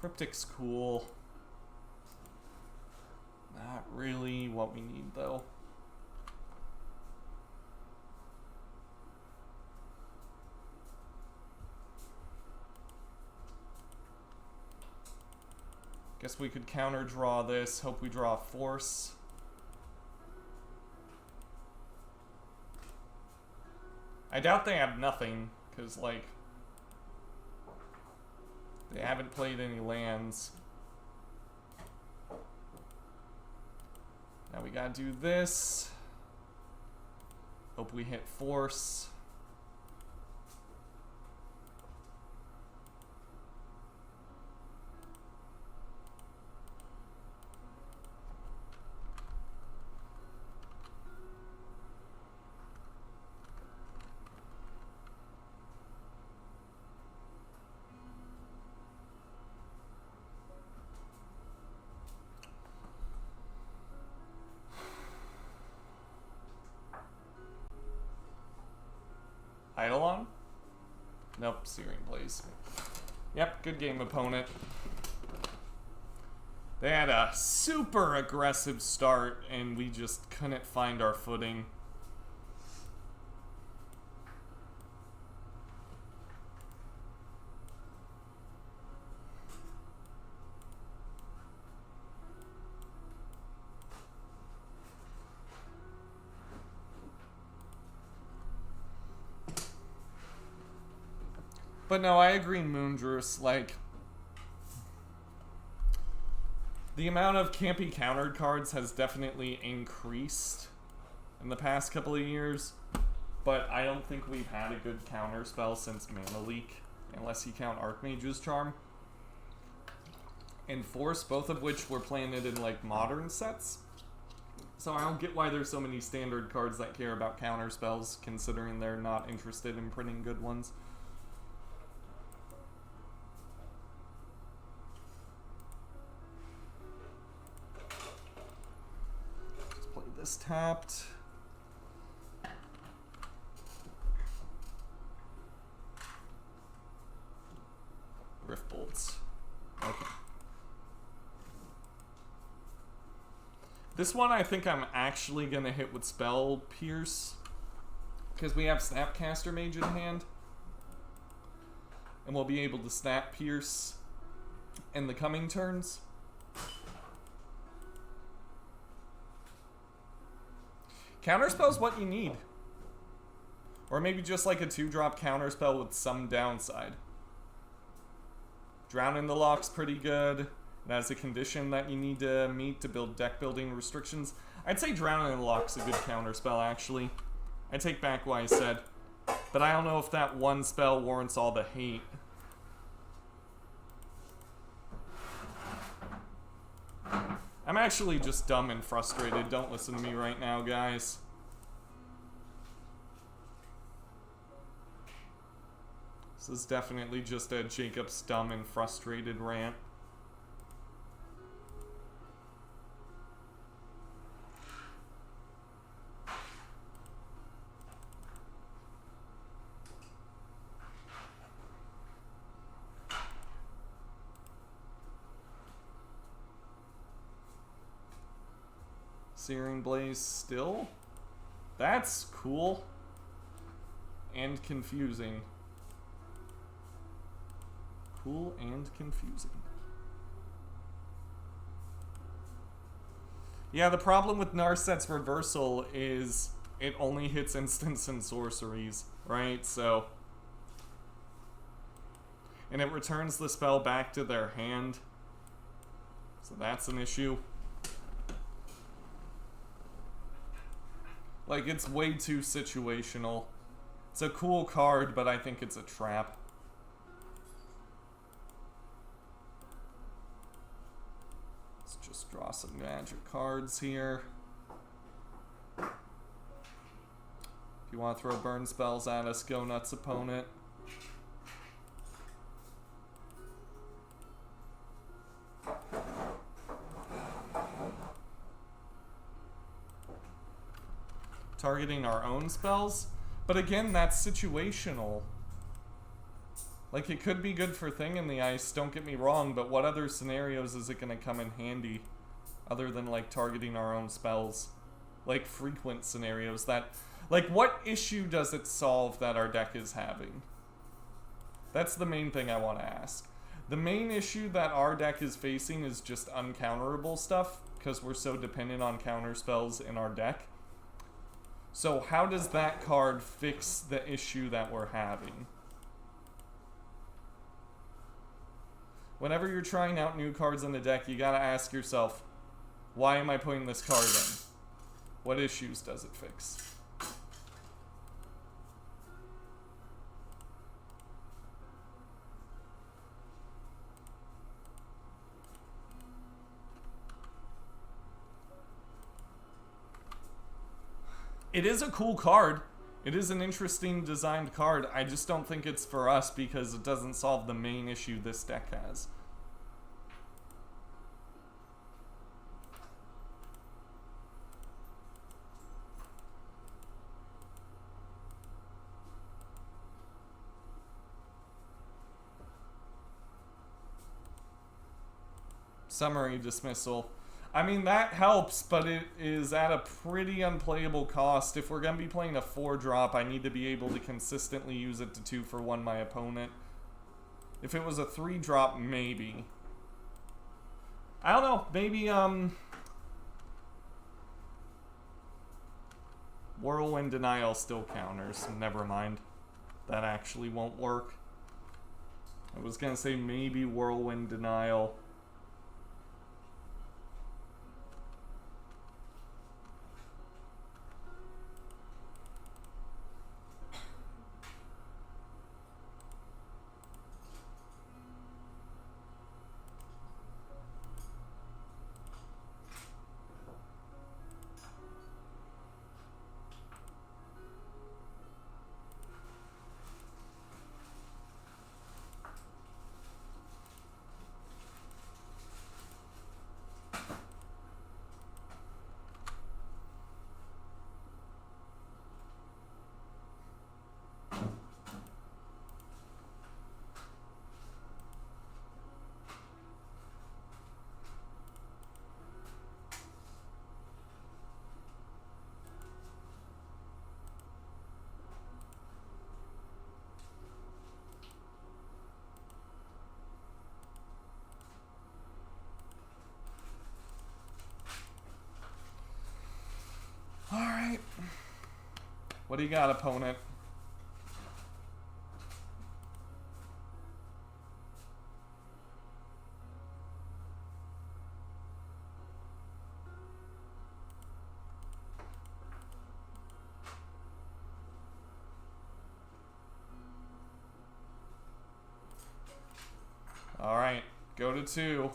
Cryptic's cool. Not really what we need, though. Guess we could counter draw this. Hope we draw Force. I doubt they have nothing, because, like, they haven't played any lands. Now we gotta do this. Hope we hit Force. Eidolon? Nope, Searing Blaze. Yep, good game, opponent. They had a super aggressive start, and we just couldn't find our footing. But no, I agree, Moondrus, like, the amount of campy countered cards has definitely increased in the past couple of years, but I don't think we've had a good counter spell since Mana Leak, unless you count Archmage's Charm and Force, both of which were planted in, like, modern sets. So I don't get why there's so many standard cards that care about counter spells, considering they're not interested in printing good ones. This tapped. Rift Bolts. Okay. This one I think I'm actually going to hit with Spell Pierce, because we have Snapcaster Mage in hand. And we'll be able to Snap Pierce in the coming turns. Counterspell's what you need. Or maybe just like a 2-drop counterspell with some downside. Drown in the Lock's pretty good. It has a condition that you need to meet to build deck building restrictions. I'd say Drown in the Lock's a good counterspell, actually. I take back what I said. But I don't know if that one spell warrants all the hate. I'm actually just dumb and frustrated. Don't listen to me right now, guys. This is definitely just a Jacob's dumb and frustrated rant. Searing Blaze still? That's cool. And confusing. Cool and confusing. Yeah, the problem with Narset's Reversal is it only hits instants and sorceries, right? So... and it returns the spell back to their hand. So that's an issue. Like, it's way too situational. It's a cool card, but I think it's a trap. Let's just draw some magic cards here. If you want to throw burn spells at us, go nuts, opponent. targeting our own spells. But again, that's situational. Like, it could be good for Thing in the Ice, don't get me wrong, but what other scenarios is it going to come in handy other than, like, targeting our own spells? Like, frequent scenarios that... Like, what issue does it solve that our deck is having? That's the main thing I want to ask. The main issue that our deck is facing is just uncounterable stuff, because we're so dependent on counter spells in our deck. So how does that card fix the issue that we're having? Whenever you're trying out new cards in the deck, you gotta ask yourself, why am I putting this card in? What issues does it fix? It is a cool card. It is an interesting designed card. I just don't think it's for us because it doesn't solve the main issue this deck has. Summary dismissal. I mean, that helps, but it is at a pretty unplayable cost. If we're going to be playing a 4-drop, I need to be able to consistently use it to 2-for-1 my opponent. If it was a 3-drop, maybe. I don't know, maybe, Whirlwind Denial still counters. Never mind. That actually won't work. I was going to say maybe Whirlwind Denial. Alright. What do you got, opponent? Alright, go to 2.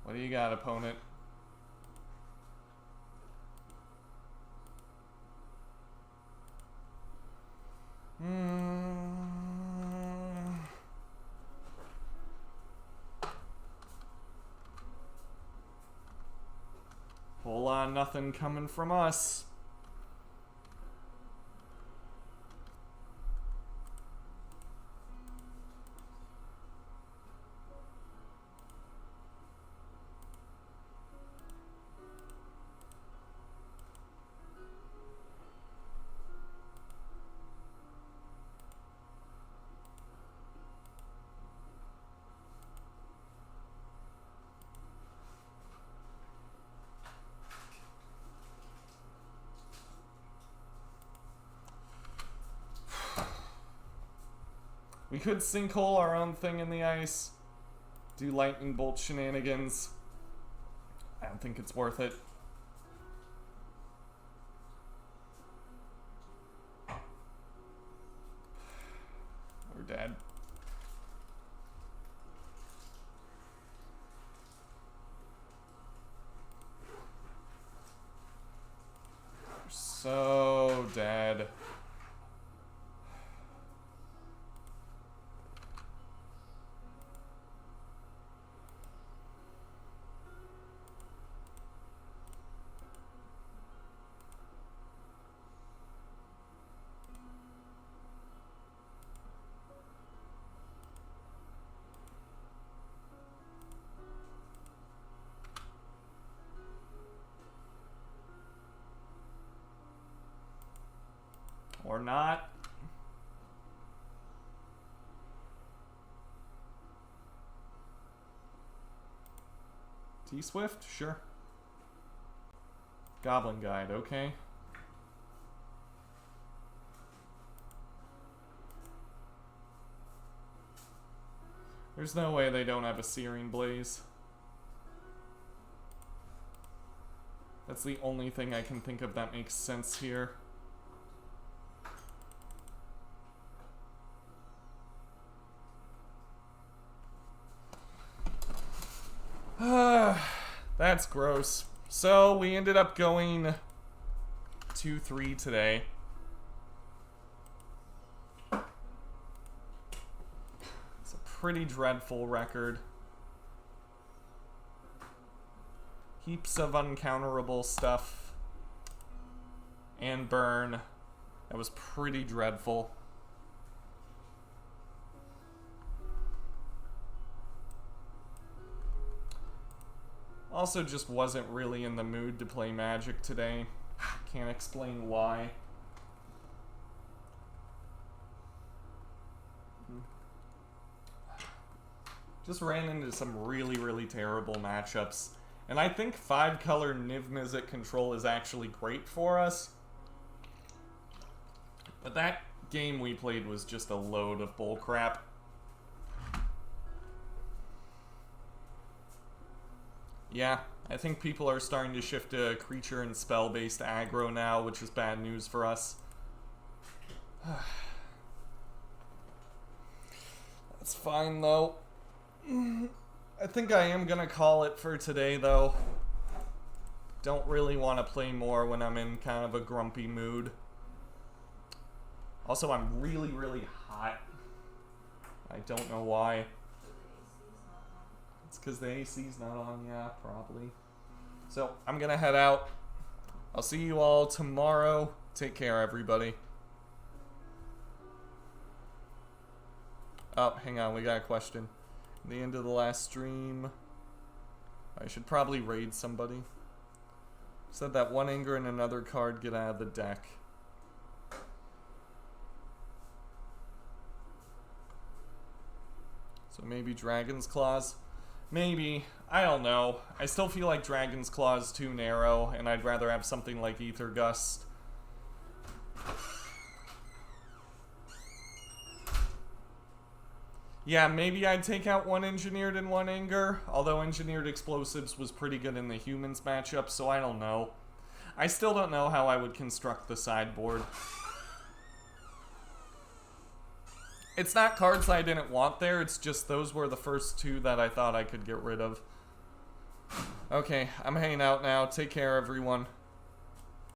What do you got, opponent? Whole lot nothing coming from us. We could sinkhole our own thing in the ice. Do lightning bolt shenanigans. I don't think it's worth it. We're dead. We're so dead. Or not. T-Swift? Sure. Goblin Guide, okay. There's no way they don't have a Searing Blaze. That's the only thing I can think of that makes sense here. That's gross. So we ended up going 2-3 today. It's a pretty dreadful record. Heaps of uncounterable stuff. And burn. That was pretty dreadful. Also just wasn't really in the mood to play Magic today. Can't explain why. Just ran into some really, really terrible matchups. And I think 5-color Niv Mizzet control is actually great for us. But that game we played was just a load of bullcrap. Yeah, I think people are starting to shift to creature and spell-based aggro now, which is bad news for us. That's fine, though. I think I am gonna call it for today, though. Don't really want to play more when I'm in kind of a grumpy mood. Also, I'm really, really hot. I don't know why. It's because the AC's not on, yeah, probably. So, I'm gonna head out. I'll see you all tomorrow. Take care, everybody. Oh, hang on, we got a question. At the end of the last stream, I should probably raid somebody. Said that one anger and another card get out of the deck. So maybe Dragon's Claws? Maybe. I don't know. I still feel like Dragon's Claw is too narrow, and I'd rather have something like Aether Gust. Yeah, maybe I'd take out one Engineered and one Anger, although Engineered Explosives was pretty good in the Humans matchup, so I don't know. I still don't know how I would construct the sideboard. It's not cards I didn't want there, it's just those were the first two that I thought I could get rid of. Okay, I'm hanging out now. Take care, everyone.